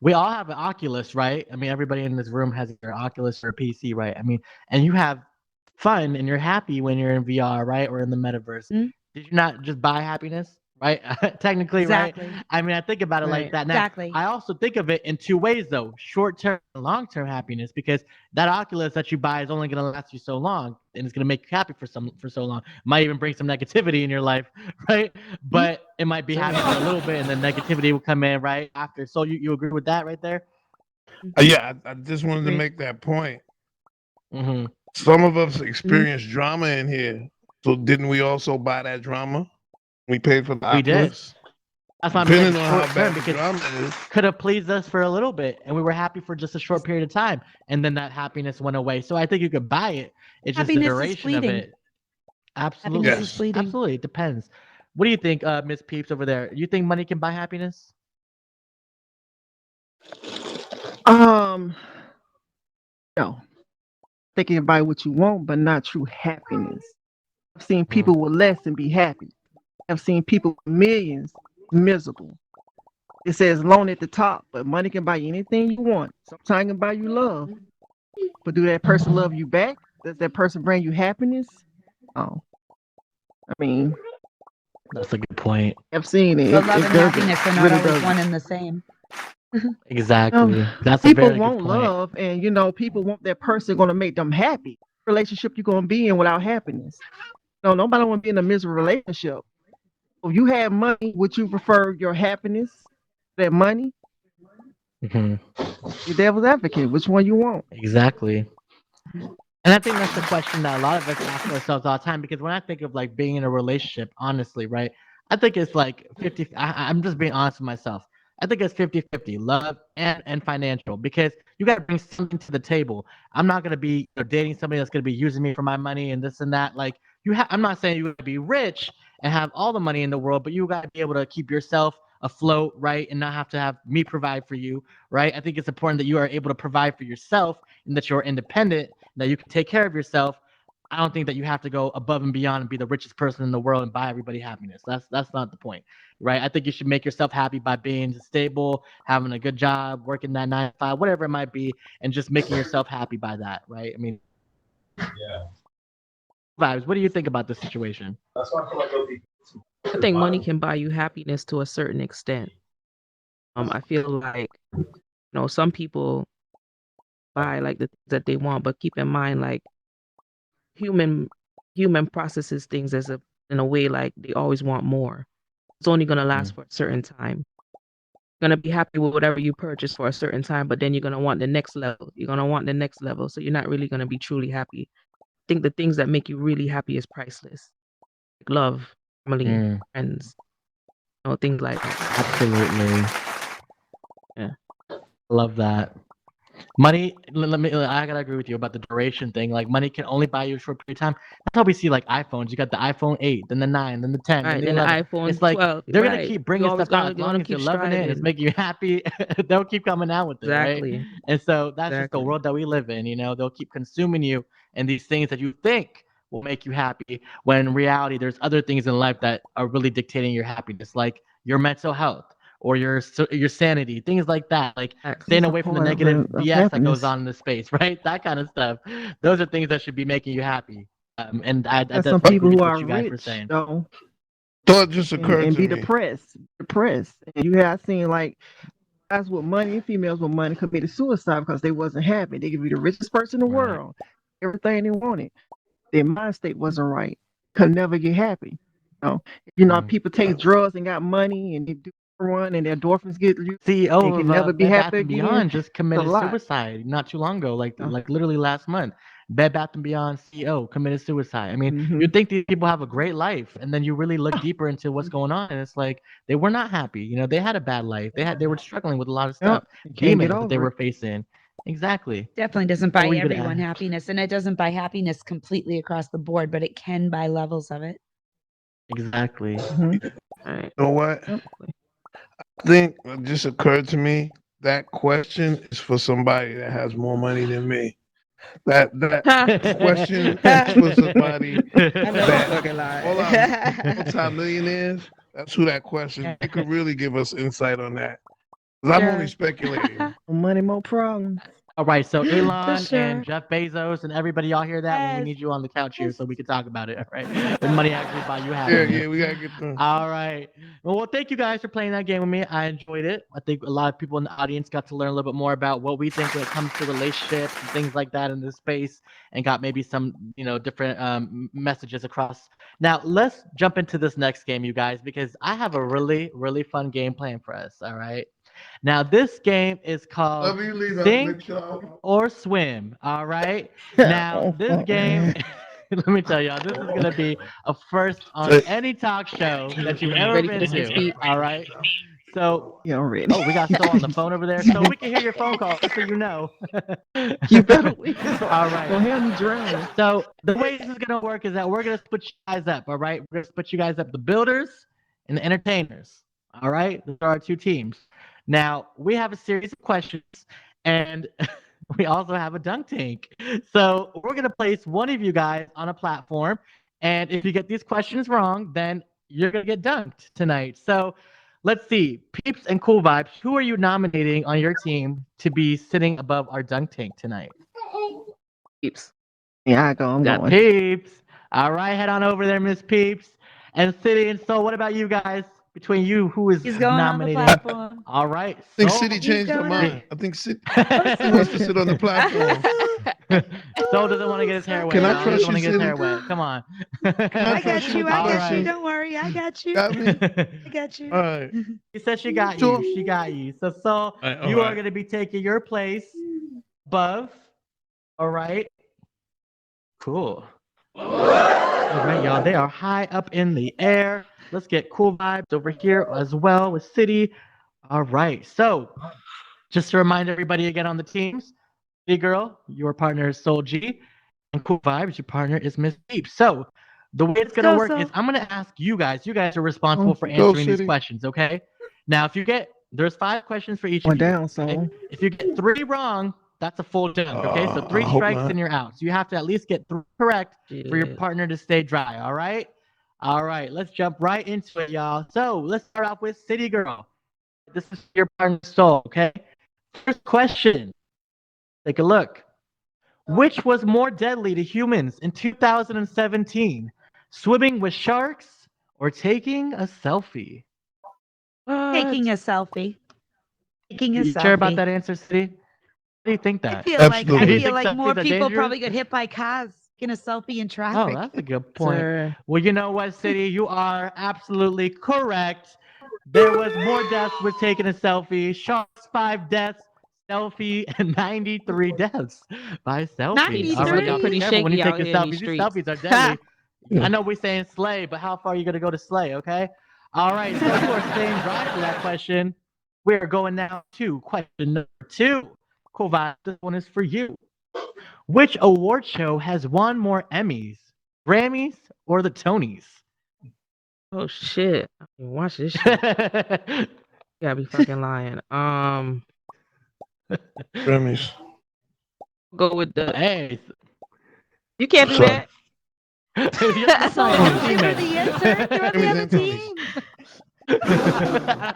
We all have an Oculus, right? I mean, everybody in this room has their Oculus or a PC, right? I mean, and you have fun and you're happy when you're in VR, right? Or in the metaverse. Did you not just buy happiness, right? Technically, Exactly. right? I mean, I think about it like that. Now, Exactly. I also think of it in two ways, though: short-term and long-term happiness, because that Oculus that you buy is only going to last you so long, and it's going to make you happy for so long. Might even bring some negativity in your life, right? But it might be happy for a little bit, and then negativity will come in right after. So you agree with that right there? Yeah, I just wanted to make that point. Some of us experienced drama in here, so didn't we also buy that drama? We paid for the We did. Oculus. That's why I'm saying short term, because could have pleased us for a little bit, and we were happy for just a short period of time, and then that happiness went away. So I think you could buy it. It's just the duration of it. Absolutely, absolutely. It depends. What do you think, Miss Peeps over there? You think money can buy happiness? No. They can buy what you want, but not true happiness. I've seen people with less and be happy. I've seen people with millions miserable. It says loan at the top, but money can buy you anything you want. Sometimes it can buy you love. But do that person love you back? Does that person bring you happiness? Oh. I mean, that's a good point. I've seen it. But love and happiness are not always one and the same. Exactly. That's people a very want good point. love, and people want that person going to make them happy. Relationship you're going to be in without happiness. No, nobody want to be in a miserable relationship. If you have money, would you prefer your happiness, that money? The devil's advocate. Which one you want? Exactly. And I think that's the question that a lot of us ask ourselves all the time, because when I think of like being in a relationship, honestly, right, I think it's like 50. I'm just being honest with myself. I think it's 50-50, love and financial, because you got to bring something to the table. I'm not going to be dating somebody that's going to be using me for my money and this and that. Like I'm not saying you got to be rich and have all the money in the world, but you got to be able to keep yourself afloat, right, and not have to have me provide for you, right? I think it's important that you are able to provide for yourself and that you're independent, that you can take care of yourself. I don't think that you have to go above and beyond and be the richest person in the world and buy everybody happiness. That's not the point, right? I think you should make yourself happy by being stable, having a good job, working that 9 to 5, whatever it might be, and just making yourself happy by that, right? I mean, Vibes, what do you think about this situation? That's why I feel like I think money can buy you happiness to a certain extent. I feel like, some people buy like the things that they want, but keep in mind, like human processes things in a way like they always want more. It's only gonna last for a certain time. You're gonna be happy with whatever you purchase for a certain time, but then you're gonna want the next level. You're gonna want the next level, so you're not really gonna be truly happy. I think the things that make you really happy is priceless, like love, family, friends, things like that. Absolutely. Yeah, love that. Money, I gotta agree with you about the duration thing. Like money can only buy you a short period of time. That's how we see like iPhones. You got the iPhone 8, then the 9, then the 10, Right, then the then the 11. iPhone It's like 12. they're gonna Right. keep You bringing always stuff out gonna as long as you're keep loving it and it's striving. making you happy. They'll keep coming out with it, Exactly. right? And so that's just the Exactly. world that we live in. They'll keep consuming you and these things that you think will make you happy, when in reality there's other things in life that are really dictating your happiness, like your mental health or your sanity, things like that, like staying away from the negative BS that goes on in the space, right? That kind of stuff. Those are things that should be making you happy. And I There's some definitely people agree who with what are you guys were rich, saying. though, Thought just occurred and to be me. depressed. And I've seen like guys with money and females with money committed suicide because they wasn't happy. They could be the richest person in the world, everything they wanted. Their mind state wasn't right. Could never get happy. People take drugs and got money and they do run and their endorphins get you. CEO They of can never be Bed Bath happy and again. Beyond just It's a committed lot. suicide not too long ago, like literally last month. Bed Bath and Beyond CEO committed suicide. I mean, you'd think these people have a great life, and then you really look deeper into what's going on, and it's like they were not happy. You know, they had a bad life. They were struggling with a lot of stuff, Can't get demons that they over were it. facing. Exactly. Definitely doesn't What buy were you gonna everyone add? happiness, and it doesn't buy happiness completely across the board, but it can buy levels of it. Exactly. You know what? I think it just occurred to me that question is for somebody that has more money than me. That question is for somebody that multi-millionaires. That's who that question. They could really give us insight on that. 'Cause I'm only speculating. More money, more problems. All right, so Elon and Jeff Bezos and everybody, y'all hear that? Well, we need you on the couch here so we can talk about it. All right, when money actually buy you happiness. Yeah, we gotta get them. All right. Well, thank you guys for playing that game with me. I enjoyed it. I think a lot of people in the audience got to learn a little bit more about what we think when it comes to relationships and things like that in this space, and got maybe some, different messages across. Now, let's jump into this next game, you guys, because I have a really, really fun game planned for us. All right. Now, this game is called Sink or Swim. All right. Now, this game, let me tell y'all, this is going to be a first on any talk show that you've ever been to. All right. So, we got Soul on the phone over there, so we can hear your phone call, just so you know. You better All right. Don't have me drown. So, the way this is going to work is that we're going to split you guys up. All right. We're going to split you guys up, the builders and the entertainers. All right. Those are our two teams. Now, we have a series of questions, and we also have a dunk tank. So we're going to place one of you guys on a platform, and if you get these questions wrong, then you're going to get dunked tonight. So let's see. Peeps and Cool Vibes, who are you nominating on your team to be sitting above our dunk tank tonight? Peeps. Yeah, I'm going. Peeps. All right, head on over there, Miss Peeps. And City and Soul, what about you guys? Between you, who is nominated? On the platform. All right. I think Soul. City changed her mind. I think City wants to sit on the platform. Soul doesn't want to get his hair wet. Can I y'all. trust He doesn't want to you, get his hair City? wet. Come on. I got you. All I got you. right. Don't worry. I got you. Got me? I got you. All right. She said she got Sure. you. She got you. So, Soul, right, all you are right. going to be taking your place above. All right. Cool. All right, y'all. They are high up in the air. Let's get Cool Vibes over here as well with City. All right. So, just to remind everybody again on the teams, City Girl, your partner is Soul G, and Cool Vibes, your partner is Miss Deep. So, the way it's gonna work is I'm gonna ask you guys. You guys are responsible for answering these questions. Okay. Now, if you there's 5 questions for each of you. Down, Okay? Soul. If you get 3 wrong, that's a full dunk. Okay. So 3 I hope strikes not. and you're out. So you have to at least get 3 correct for your Yeah. partner to stay dry. All right. All right, let's jump right into it, y'all. So let's start off with City Girl. This is your partner, Soul, okay? First question. Take a look. Which was more deadly to humans in 2017? Swimming with sharks or taking a selfie? Taking a selfie. Taking a You selfie. sure about that answer, City? What do you think that? I feel Absolutely. like more Selfies are people dangerous? probably get hit by cars in a selfie in Oh, traffic. that's a good point. Sir. Well, you know what, City? You are absolutely correct. There was more deaths with taking a selfie. Sharks, 5 deaths. Selfie, and 93 deaths by selfie. 93? All right, y'all, Pretty be careful when you shaky take out your here in selfies. these These selfies are streets. deadly. I know we're saying slay, but how far are you going to go to slay, okay? All right, so you are staying dry for that question. We're going now to question number 2. Cool Vibe, this one is for you. Which award show has won more Emmys? Grammys or the Tonys? Oh shit. I didn't watch this shit. You gotta be fucking lying. Grammys. Go with the Hey. You can't do Sorry. that. So Oh, give her the answer. They're on the Grammys other and Tonys.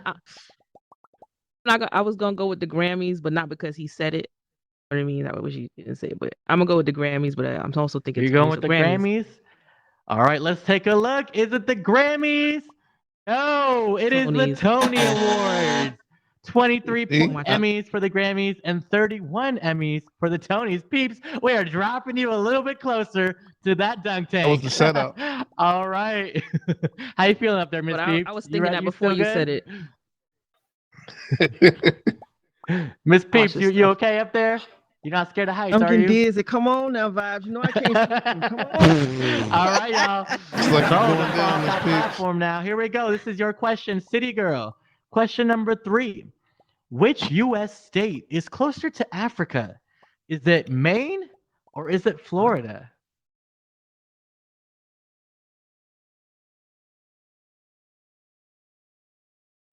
team. I was gonna go with the Grammys, but not because he said it. You know what I mean? That was you didn't say it, but I'm gonna go with the Grammys, but I'm also thinking You're Tonys, going so with the Grammys? All right, let's take a look. Is it the Grammys? No, it is the Tonys. Tony Awards. 23 See? Emmys for the Grammys, and 31 Emmys for the Tonys. Peeps, we are dropping you a little bit closer to that dunk tank. That was the setup. All right. How you feeling up there, Miss But Peeps? I was thinking that before you said it. Miss Peeps, Cautious you stuff. okay up there? You're not scared of heights, I'm are getting you? dizzy. Come on now, Vibes. You know I can't swim. Come on. All right, y'all. It's like So, you're the going down, Miss top Peeps. platform now. Here we go. This is your question, City Girl. Question number 3. Which U.S. state is closer to Africa? Is it Maine or is it Florida?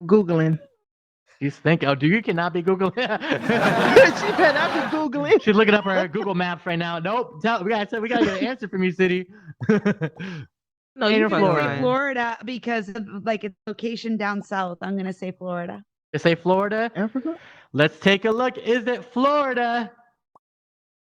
Googling. She's thinking, oh, you cannot be Googling. She better not be Googling. She's looking up her Google Maps right now. Nope. We gotta get an answer from you, City. No, Maine you or fucking Florida? lying. Florida, because of like its location down south. I'm gonna say Florida. You say Florida? Africa? Let's take a look. Is it Florida?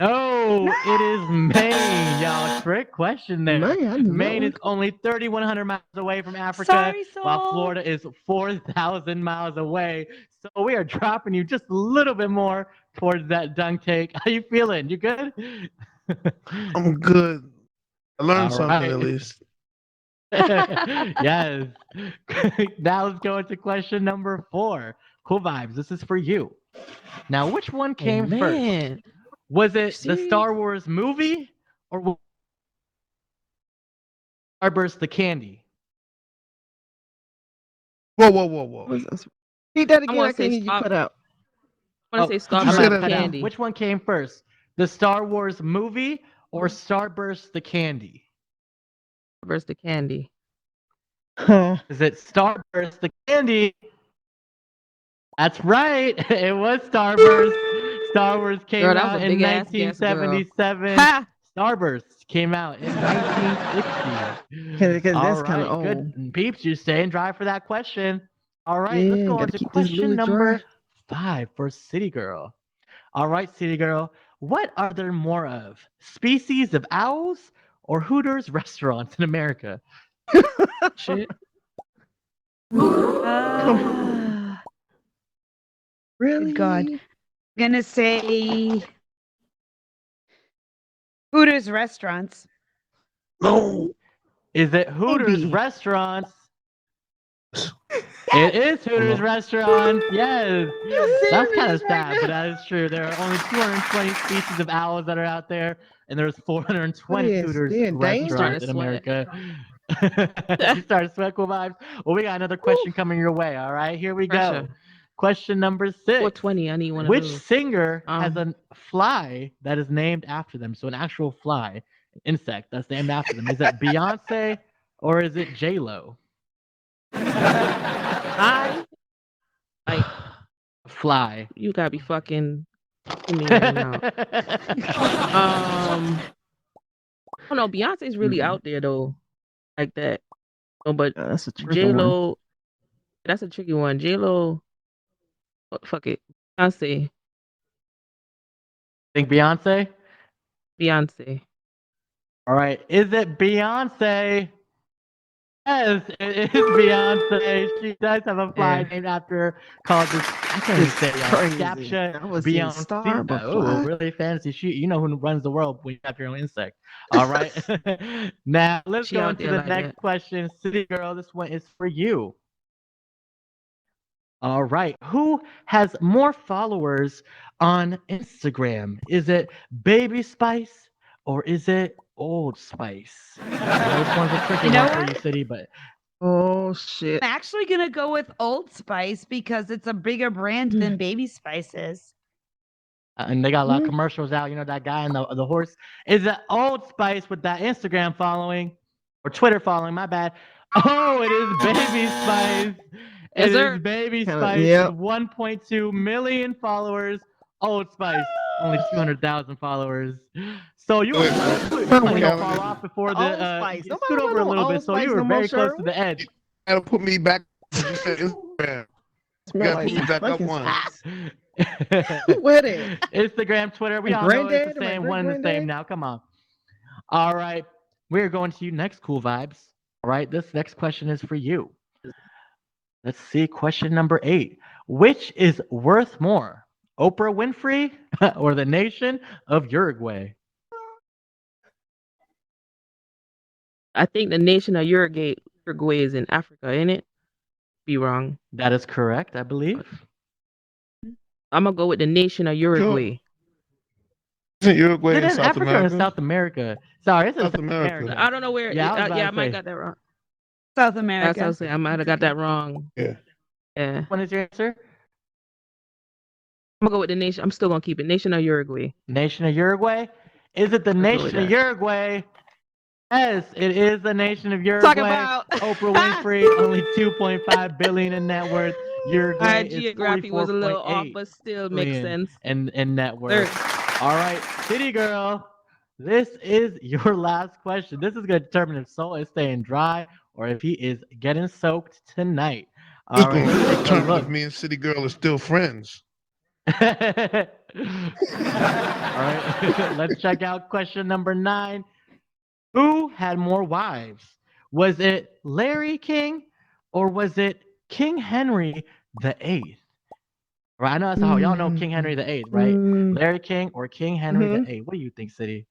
No, it is Maine, y'all. Trick question there. Man, I knew Maine that is only 3,100 miles away from Africa, Sorry, while Soul. Florida is 4,000 miles away. So we are dropping you just a little bit more towards that dunk take. How you feeling? You good? I'm good. I learned All something right. at least. Yes. Now let's go into question number 4. Cool Vibes. This is for you. Now, which one came first? Man. Was it the serious? Star Wars movie or was it Starburst the candy? Whoa, whoa, whoa, whoa. Repeat that again. wanna I say can't hear you stop. cut out. I want to say you I'm say Starburst gonna that cut out. candy. Which one came first? The Star Wars movie or Starburst the candy? Starburst the candy. Huh. Is it Starburst the candy? That's right. It was Starburst. Star Wars came Girl, that was out a in big ass guess, girl. 1977. Ha! Starburst came out in 1960. Because All that's kind right, of old. good. Peeps, you're staying dry for that question. All right, let's Yeah, go gotta on to keep this question Louis number dry. 5 for City Girl. All right, City Girl, what are there more of? Species of owls or Hooters restaurants in America? Shit. Really? God. Gonna say Hooters restaurants. No. Is it Hooters Maybe. restaurants? It is Hooters restaurants. Yes. That's kind of serious right sad, but now? that is true. There are only 220 species of owls that are out there, and there's 420 Yes, Hooters they're endangered. restaurants in Starting America. You started sweat, cool vibes. Well, we got another question coming your way. All right, here we go. Pressure. Question number 6. 420. I need one of Which those. singer has a fly that is named after them? So an actual fly, an insect that's named after them. Is it Beyonce or is it J-Lo? I like Fly. you gotta be fucking kidding me right now. I don't know. Beyonce's really out there though, like that. No, but That's a tricky J one. Lo, that's a tricky one. J Lo, fuck it. Beyonce, Think Beyonce? Beyonce. All right. Is it Beyonce? Yes, it is Beyonce. She does have a fly Yeah. named after her called this. I can't even say Crazy. Scaptia I was saying Beyonce. star, but Oh, fly. really fancy. You know who runs the world when you have your own insect. All right. Now let's She go out into there the like next that. question. City Girl, this one is for you. All right. Who has more followers on Instagram? Is it Baby Spice or is it Old Spice? I know this one's a tricky You know one for what? you, City, but Oh shit. I'm actually gonna go with Old Spice because it's a bigger brand than Baby Spice is. and they got a lot of commercials out. You know that guy and the horse. Is it Old Spice with that Instagram following or Twitter following? My bad. Oh, it is Baby Spice. Yes, It sir. is Baby Kinda- Spice yep. with 1.2 million followers. Old Spice only 200,000 followers. So you were gonna Calvin. fall off before the Old Spice. you Nobody scoot over a want no little bit. Old So you Spice were no more, very close to Sherwin. the edge. Gotta put me back. You said Instagram. Smell gotta like put me back up fucking one. spice. What it? Instagram, Twitter, we My all know it's granddad the and my same, one and the great-granddad? same now. Come on. All right. We're going to you next, Cool Vibes. All right. This next question is for you. Let's see. Question number 8. Which is worth more, Oprah Winfrey or the nation of Uruguay? I think the nation of Uruguay is in Africa, ain't it? Be wrong. That is correct, I believe. I'm gonna go with the nation of Uruguay. Isn't Uruguay Is it in in South Africa or in America? South America? Sorry, it's in South South America. America. I don't know where. Yeah, I was about I to might say. got that wrong. South That's what I America. was saying. I might have got that wrong. Yeah. Yeah. What is your answer? I'm gonna go with the nation. I'm still gonna keep it. Nation of Uruguay. Nation of Uruguay? Is it the I'll go with nation of that. Uruguay? Yes, it is the nation of Uruguay. Talk about Oprah Winfrey, only 2.5 billion in net worth. Uruguay my is geography was a little off, 44.8 but still makes billion sense. in net worth. All right, City Girl, this is your last question. This is going to determine if Soul is staying dry or if he is getting soaked tonight. It's All right, going to let's take a determine look. if me and City Girl are still friends. All right, let's check out question number 9. Who had more wives? Was it Larry King or was it King Henry VIII? Right, I know that's how y'all know King Henry VIII, right? Larry King or King Henry VIII? What do you think, City?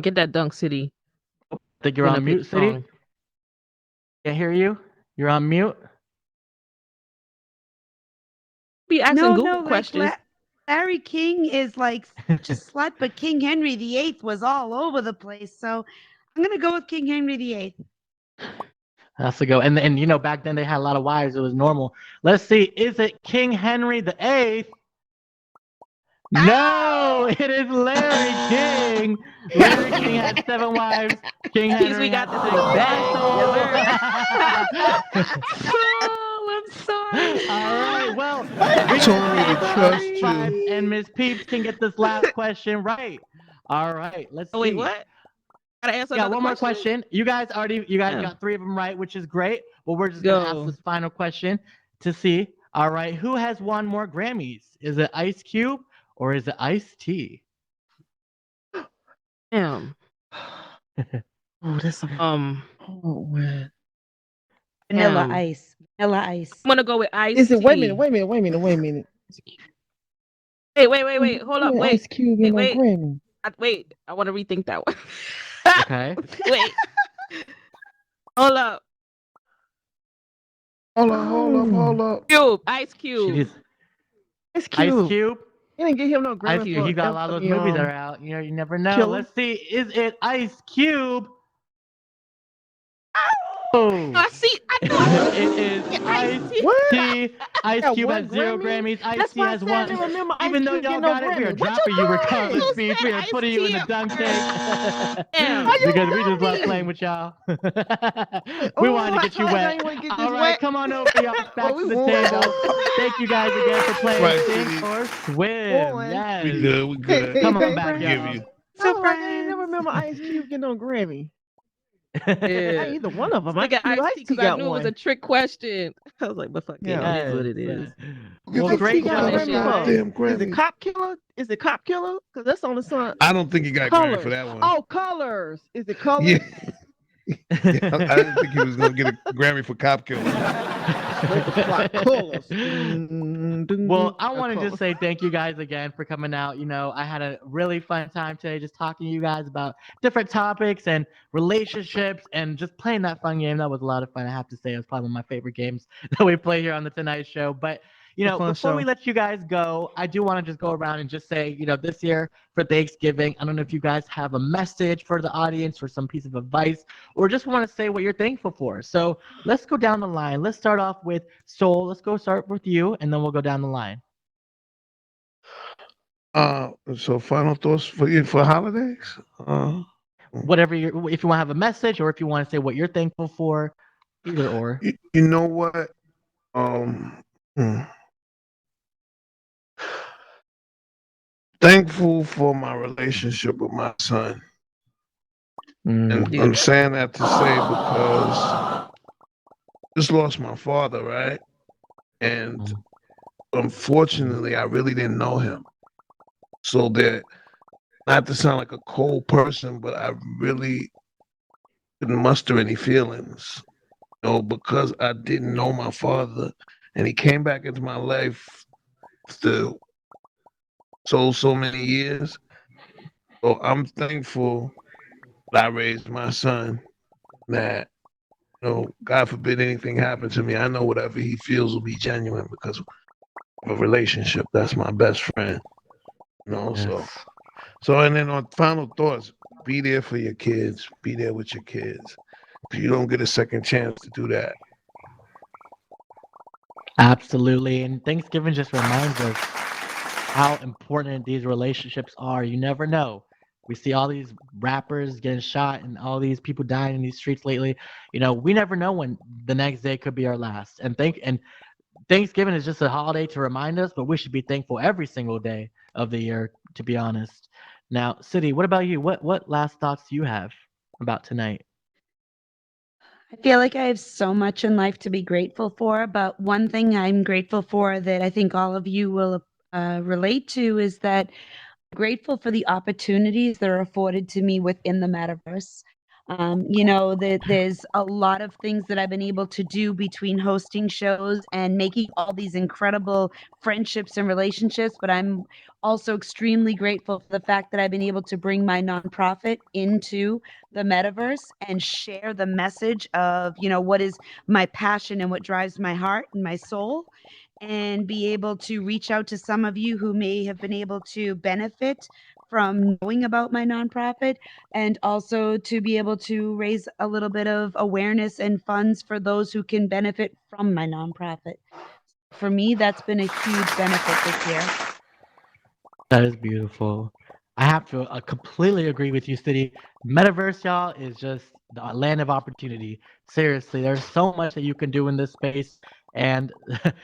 Get that dunk, City. Think you're Putting on up mute, his City? song. Can't hear you. You're on mute. Be asking No, Google no, like questions. Larry King is like such a slut, but King Henry VIII was all over the place. So I'm gonna go with King Henry VIII. That's a go. And you know, back then they had a lot of wives. It was normal. Let's see. Is it King Henry VIII? No, it is Larry King. Larry King had 7 wives. King Jeez, Henry we got had this 6 in the bag. wives. Oh, I'm sorry. All right. Well, I told me to trust Vibes you. and Miss Peeps can get this last question right. All right. Let's see. Oh, wait, what? Gotta answer Yeah, another one more question. You guys Yeah. got 3 of them right, which is great. But we're just gonna ask Go. this final question to see. All right, who has won more Grammys? Is it Ice Cube or is it Ice-T? Damn. Oh, that's a oh man. Vanilla Damn. Ice. Vanilla Ice. I'm gonna go with Ice. Is it? Wait a minute. Wait a minute. Wait. Hold up. When Wait. Ice Cube get no Wait. Grammy. Wait. I want to rethink that one. Okay. Wait. Hold up. Hold up. Cube. Ice Cube. Jeez. Ice Cube. Ice Cube. He didn't get him no Grammy. Ice Cube. He got a lot of those movies that are out. You know, you never know. Killer. Let's see. Is it Ice Cube? Oh. I see. I know. It is Ice-T. Ice Got Cube one has 0 Grammy? Grammys. That's Ice-T why I has said I 1. didn't remember Ice Even though Cube y'all get no got it, we are Grammy. What dropping you regardless, Who Beef. We are said putting you in the Ice-T? dunk tank. Damn. Because we just love playing with y'all. We wanted to get you wet. All right, come on over, y'all. Back to the table. Thank you guys again for playing Right, Sink City. or Swim. Boy. Yes. We good. Come on back, Give y'all. you. So I ain't never remember Ice Cube getting no Grammy. Yeah. Either one of them. Look at Ice-T because I got knew it was one. a trick question. I was like, but fuck it. Yeah. It is what it is. Well, Ice-T great got job, a Grammy guys. for? Damn Is Grammy. it Cop Killer? Is it Cop Killer? Because that's on the song. I don't think he got Grammy Colors. for that one. Oh, Colors. Is it Colors? Yeah. I didn't think he was gonna get a Grammy for Cop Killer. Colors. Well, I want to just say thank you guys again for coming out. You know, I had a really fun time today just talking to you guys about different topics and relationships and just playing that fun game. That was a lot of fun. I have to say, it was probably one of my favorite games that we play here on the Tonight Show. But, you know, before we let you guys go, I do want to just go around and just say, you know, this year for Thanksgiving, I don't know if you guys have a message for the audience or some piece of advice or just want to say what you're thankful for. So let's go down the line. Let's start off with Soul. Let's start with you, and then we'll go down the line. So final thoughts for you for holidays? Whatever if you want to have a message or if you want to say what you're thankful for, either or. You know what? Thankful for my relationship with my son. And I'm saying that to say because just lost my father, right? And unfortunately, I really didn't know him. So that, not to sound like a cold person, but I really couldn't muster any feelings, because I didn't know my father, and he came back into my life after so many years. So I'm thankful that I raised my son. That God forbid anything happened to me, I know whatever he feels will be genuine because of a relationship. That's my best friend. So and then on final thoughts, be there for your kids. Be there with your kids. If you don't get a second chance to do that. Absolutely. And Thanksgiving just reminds us how important these relationships are. You never know. We see all these rappers getting shot and all these people dying in these streets lately. We never know when the next day could be our last. And Thanksgiving is just a holiday to remind us, but we should be thankful every single day of the year, to be honest. Now, City, what about you? What last thoughts do you have about tonight? I feel like I have so much in life to be grateful for, but one thing I'm grateful for that I think all of you will relate to is that I'm grateful for the opportunities that are afforded to me within the metaverse. That there's a lot of things that I've been able to do between hosting shows and making all these incredible friendships and relationships, but I'm also extremely grateful for the fact that I've been able to bring my nonprofit into the metaverse and share the message of, what is my passion and what drives my heart and my soul, and be able to reach out to some of you who may have been able to benefit from knowing about my nonprofit, and also to be able to raise a little bit of awareness and funds for those who can benefit from my nonprofit. For me, that's been a huge benefit this year. That is beautiful. I have to completely agree with you, City. Metaverse, y'all, is just the land of opportunity. Seriously, there's so much that you can do in this space, and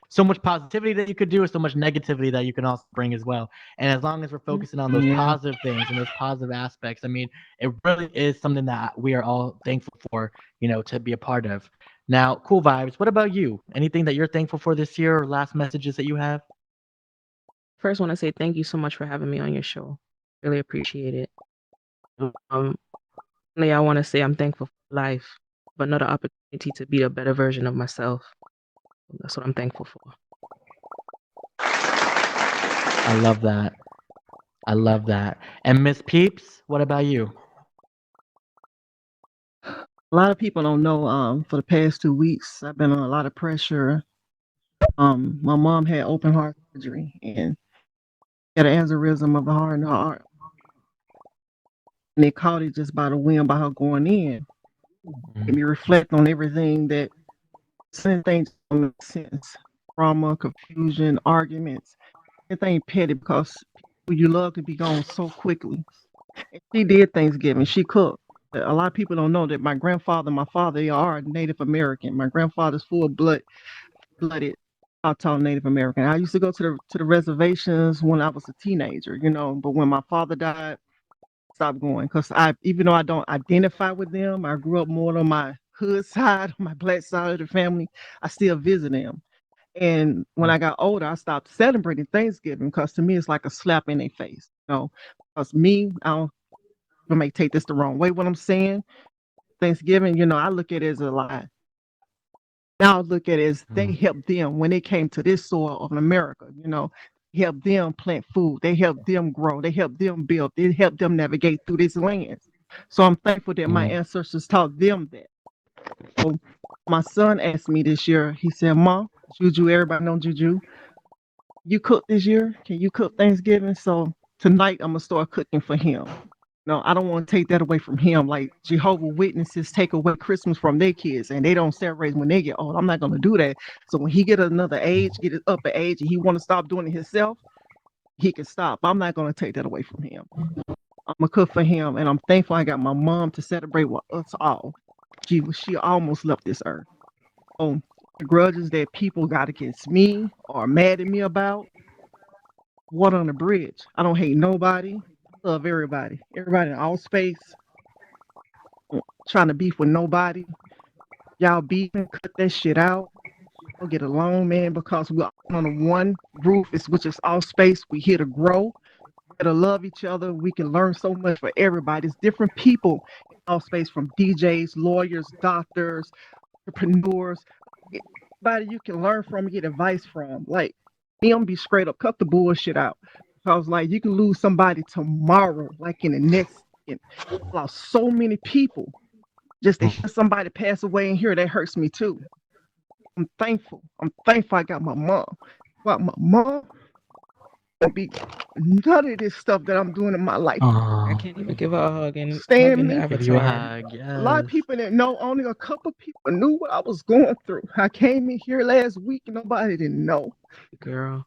so much positivity that you could do, and so much negativity that you can also bring as well. And as long as we're focusing on those positive things and those positive aspects, I mean, it really is something that we are all thankful for, to be a part of. Now, Cool Vibes, what about you? Anything that you're thankful for this year, or last messages that you have? First, want to say thank you so much for having me on your show. Really appreciate it. Finally, I want to say I'm thankful for life, but another opportunity to be a better version of myself. That's what I'm thankful for. I love that. I love that. And Miss Peeps, what about you? A lot of people don't know, for the past 2 weeks, I've been on a lot of pressure. My mom had open heart surgery and had an aneurysm of the heart in her heart. And they caught it just by the wind by her going in. Made me reflect on everything that certain things don't make sense. Trauma, confusion, arguments, anything petty because people you love can be gone so quickly. And she did Thanksgiving. She cooked. A lot of people don't know that my grandfather and my father, they are Native American. My grandfather's full-blooded Choctaw Native American. I used to go to the reservations when I was a teenager, but when my father died, I stopped going because even though I don't identify with them, I grew up more on my hood side, on my black side of the family, I still visit them. And when I got older, I stopped celebrating Thanksgiving because to me it's like a slap in their face. Because I may take this the wrong way. What I'm saying, Thanksgiving, I look at it as a lie. Now I look at it as they helped them when they came to this soil of America. Help them plant food. They helped them grow. They helped them build. They helped them navigate through this land. So I'm thankful that my ancestors taught them that. So my son asked me this year. He said, "Mom, Juju, everybody know Juju. You cook this year? Can you cook Thanksgiving?" So tonight I'm gonna start cooking for him. No, I don't want to take that away from him. Like Jehovah Witnesses take away Christmas from their kids and they don't celebrate when they get old. I'm not going to do that. So when he get another age, get his upper age, and he want to stop doing it himself, he can stop. I'm not going to take that away from him. I'm going to cook for him. And I'm thankful I got my mom to celebrate with us all. She almost left this earth. So the grudges that people got against me or mad at me about, water on the bridge. I don't hate nobody. Love everybody in all space, trying to beef with nobody. Y'all beefing, cut that shit out. We'll get along, man, because we're on the one roof, which is all space. We here to grow, here to love each other. We can learn so much for everybody. It's different people in all space from DJs, lawyers, doctors, entrepreneurs, anybody you can learn from, get advice from. Like me, I'm gonna be straight up, cut the bullshit out. Because like you can lose somebody tomorrow, like in the next second. I lost so many people. Just to hear somebody pass away and hear that hurts me too. I'm thankful. I'm thankful I got my mom. But my mom won't be none of this stuff that I'm doing in my life. I can't even give her a hug and Stand hugging the me. Give you a avatar. hug. Yes. A lot of people didn't know. Only a couple people knew what I was going through. I came in here last week and nobody didn't know. Girl.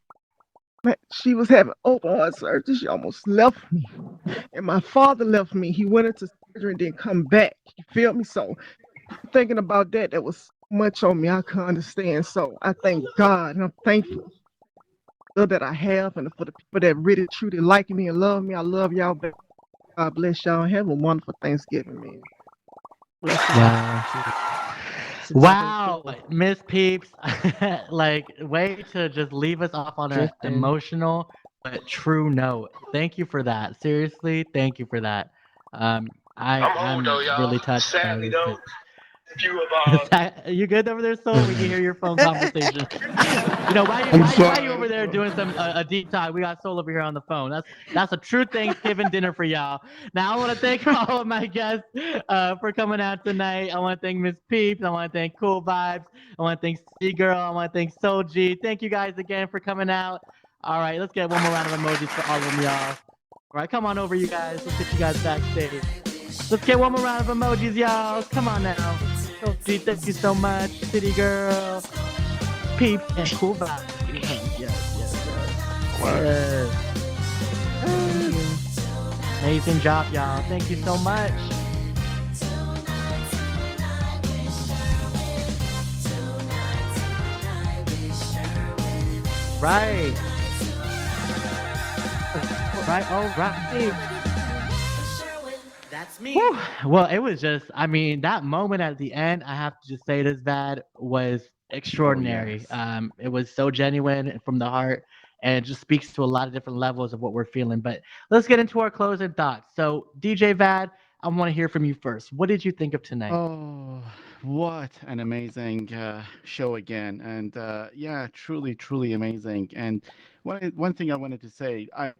Man, she was having open heart surgery. She almost left me. And my father left me. He went into surgery and didn't come back. You feel me? So thinking about that, that was much on me. I couldn't understand. So I thank God and I'm thankful that I have and for the people that really truly like me and love me. I love y'all. God bless y'all. Have a wonderful Thanksgiving, man. Wow. Wow, Miss Peeps, like way to just leave us off on an Drifting. emotional but true note. Thank you for that. Seriously, thank you for that. I'm really touched. Sadly, by though, this. few of You good over there, Soul? We can hear your phone conversation. You know, why I'm you sorry. over there doing some a deep dive? We got Soul over here on the phone. That's a true Thanksgiving dinner for y'all. Now I want to thank all of my guests for coming out tonight. I want to thank Miss Peeps. I want to thank Cool Vibes. I want to thank C Girl. I want to thank Soul G. Thank you guys again for coming out. All right, let's get one more round of emojis for all of them, y'all. All right, come on over, you guys. Let's get you guys backstage. Let's get one more round of emojis, y'all. Come on now. Soul G, thank you so much. City Girl, Peeps, and Cool Vibes. Yes. Amazing job, y'all. Thank you so much. Right. All right. That's me. Whew. Well, it was just, I mean, that moment at the end, I have to just say this, Vad, was extraordinary. It was so genuine and from the heart, and it just speaks to a lot of different levels of what we're feeling. But let's get into our closing thoughts. So, DJ Vad, I want to hear from you first. What did you think of tonight? Oh, what an amazing show again. And yeah, truly, truly amazing. And one thing I wanted to say, I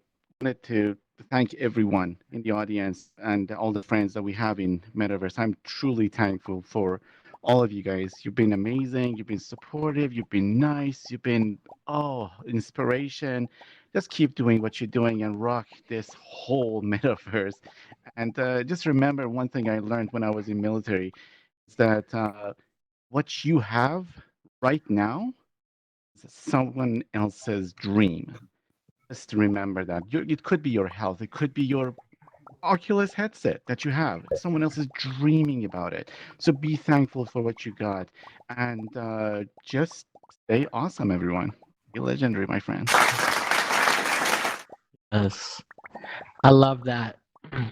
wanted to thank everyone in the audience and all the friends that we have in Metaverse. I'm truly thankful for all of you guys. You've been amazing. You've been supportive. You've been nice. You've been, inspiration. Just keep doing what you're doing and rock this whole Metaverse. And just remember one thing I learned when I was in military is that what you have right now is someone else's dream. Just remember that. It could be your health. It could be your Oculus headset that you have. Someone else is dreaming about it. So be thankful for what you got. And just stay awesome, everyone. Be legendary, my friend. Yes. I love that.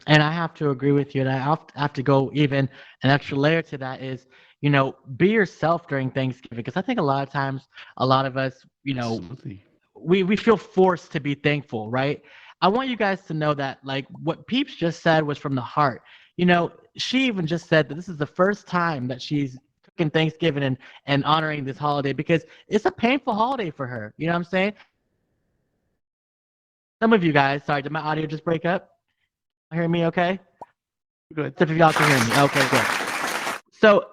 And I have to agree with you. And I have to go even an extra layer to that is, be yourself during Thanksgiving. Because I think a lot of times, a lot of us, Absolutely. we feel forced to be thankful, right? I want you guys to know that, like, what Peeps just said was from the heart. She even just said that this is the first time that she's cooking Thanksgiving and honoring this holiday because it's a painful holiday for her. You know what I'm saying? Some of you guys, sorry, did my audio just break up? Hear me okay? Good. If y'all can hear me. Okay, good. So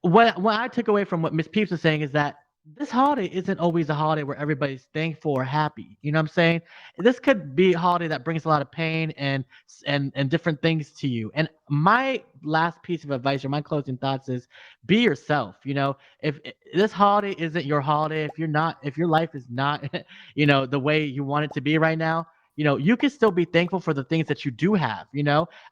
what I took away from what Miss Peeps was saying is that this holiday isn't always a holiday where everybody's thankful or happy. You know what I'm saying? This could be a holiday that brings a lot of pain and different things to you. And my last piece of advice or my closing thoughts is be yourself. If this holiday isn't your holiday, if your life is not, the way you want it to be right now, you can still be thankful for the things that you do have.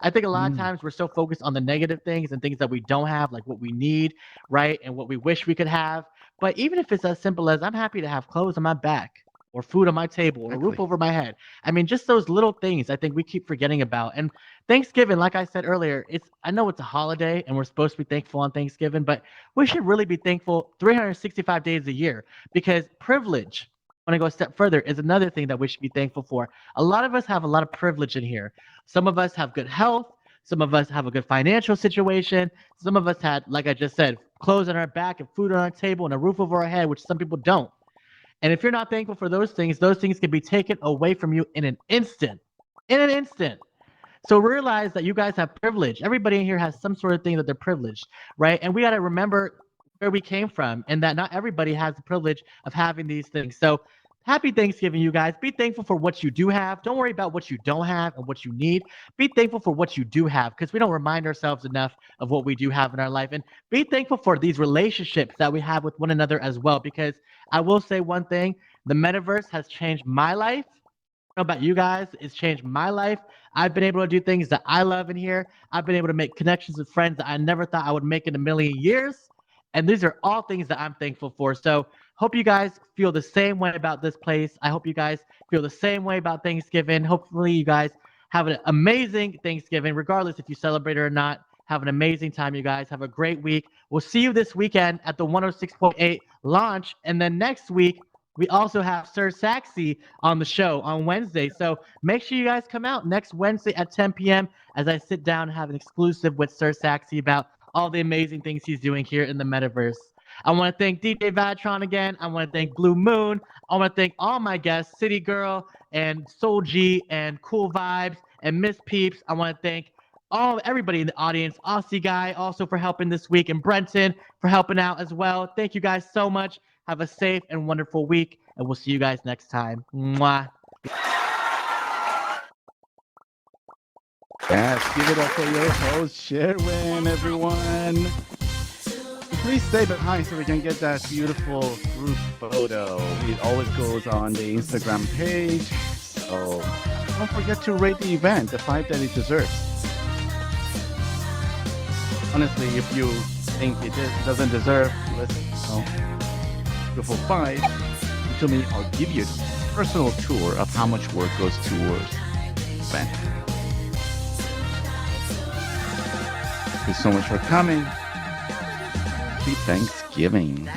I think a lot of times we're so focused on the negative things and things that we don't have, like what we need, right? And what we wish we could have. But even if it's as simple as I'm happy to have clothes on my back or food on my table or a roof over my head. I mean, just those little things I think we keep forgetting about. And Thanksgiving, like I said earlier, I know it's a holiday and we're supposed to be thankful on Thanksgiving, but we should really be thankful 365 days a year because privilege, I want to go a step further, is another thing that we should be thankful for. A lot of us have a lot of privilege in here. Some of us have good health. Some of us have a good financial situation. Some of us had, like I just said, clothes on our back and food on our table and a roof over our head, which some people don't. And if you're not thankful for those things can be taken away from you in an instant. In an instant. So realize that you guys have privilege. Everybody in here has some sort of thing that they're privileged, right? And we got to remember where we came from and that not everybody has the privilege of having these things. So happy Thanksgiving, you guys. Be thankful for what you do have. Don't worry about what you don't have and what you need. Be thankful for what you do have because we don't remind ourselves enough of what we do have in our life. And be thankful for these relationships that we have with one another as well, because I will say one thing, the metaverse has changed my life. I don't know about you guys, it's changed my life. I've been able to do things that I love in here. I've been able to make connections with friends that I never thought I would make in a million years. And these are all things that I'm thankful for. So hope you guys feel the same way about this place. I hope you guys feel the same way about Thanksgiving. Hopefully you guys have an amazing Thanksgiving, regardless if you celebrate it or not. Have an amazing time, you guys. Have a great week. We'll see you this weekend at the 106.8 launch. And then next week, we also have Sir Saxy on the show on Wednesday. So make sure you guys come out next Wednesday at 10 p.m. as I sit down and have an exclusive with Sir Saxy about all the amazing things he's doing here in the metaverse. I want to thank DJ Vaditron again. I want to thank Blue Moon. I want to thank all my guests, City Girl and Soul G and Cool Vibes and Miss Peeps. I want to thank everybody in the audience, Aussie Guy also for helping this week, and Brenton for helping out as well. Thank you guys so much. Have a safe and wonderful week, and we'll see you guys next time. Mwah. Yes, give it up for your host, Sherwin, everyone. Please stay behind so we can get that beautiful group photo. It always goes on the Instagram page. So don't forget to rate the event the 5 that it deserves. Honestly, if you think it doesn't deserve, beautiful 5, to me, I'll give you a personal tour of how much work goes towards the event. Thank you so much for coming. Happy Thanksgiving.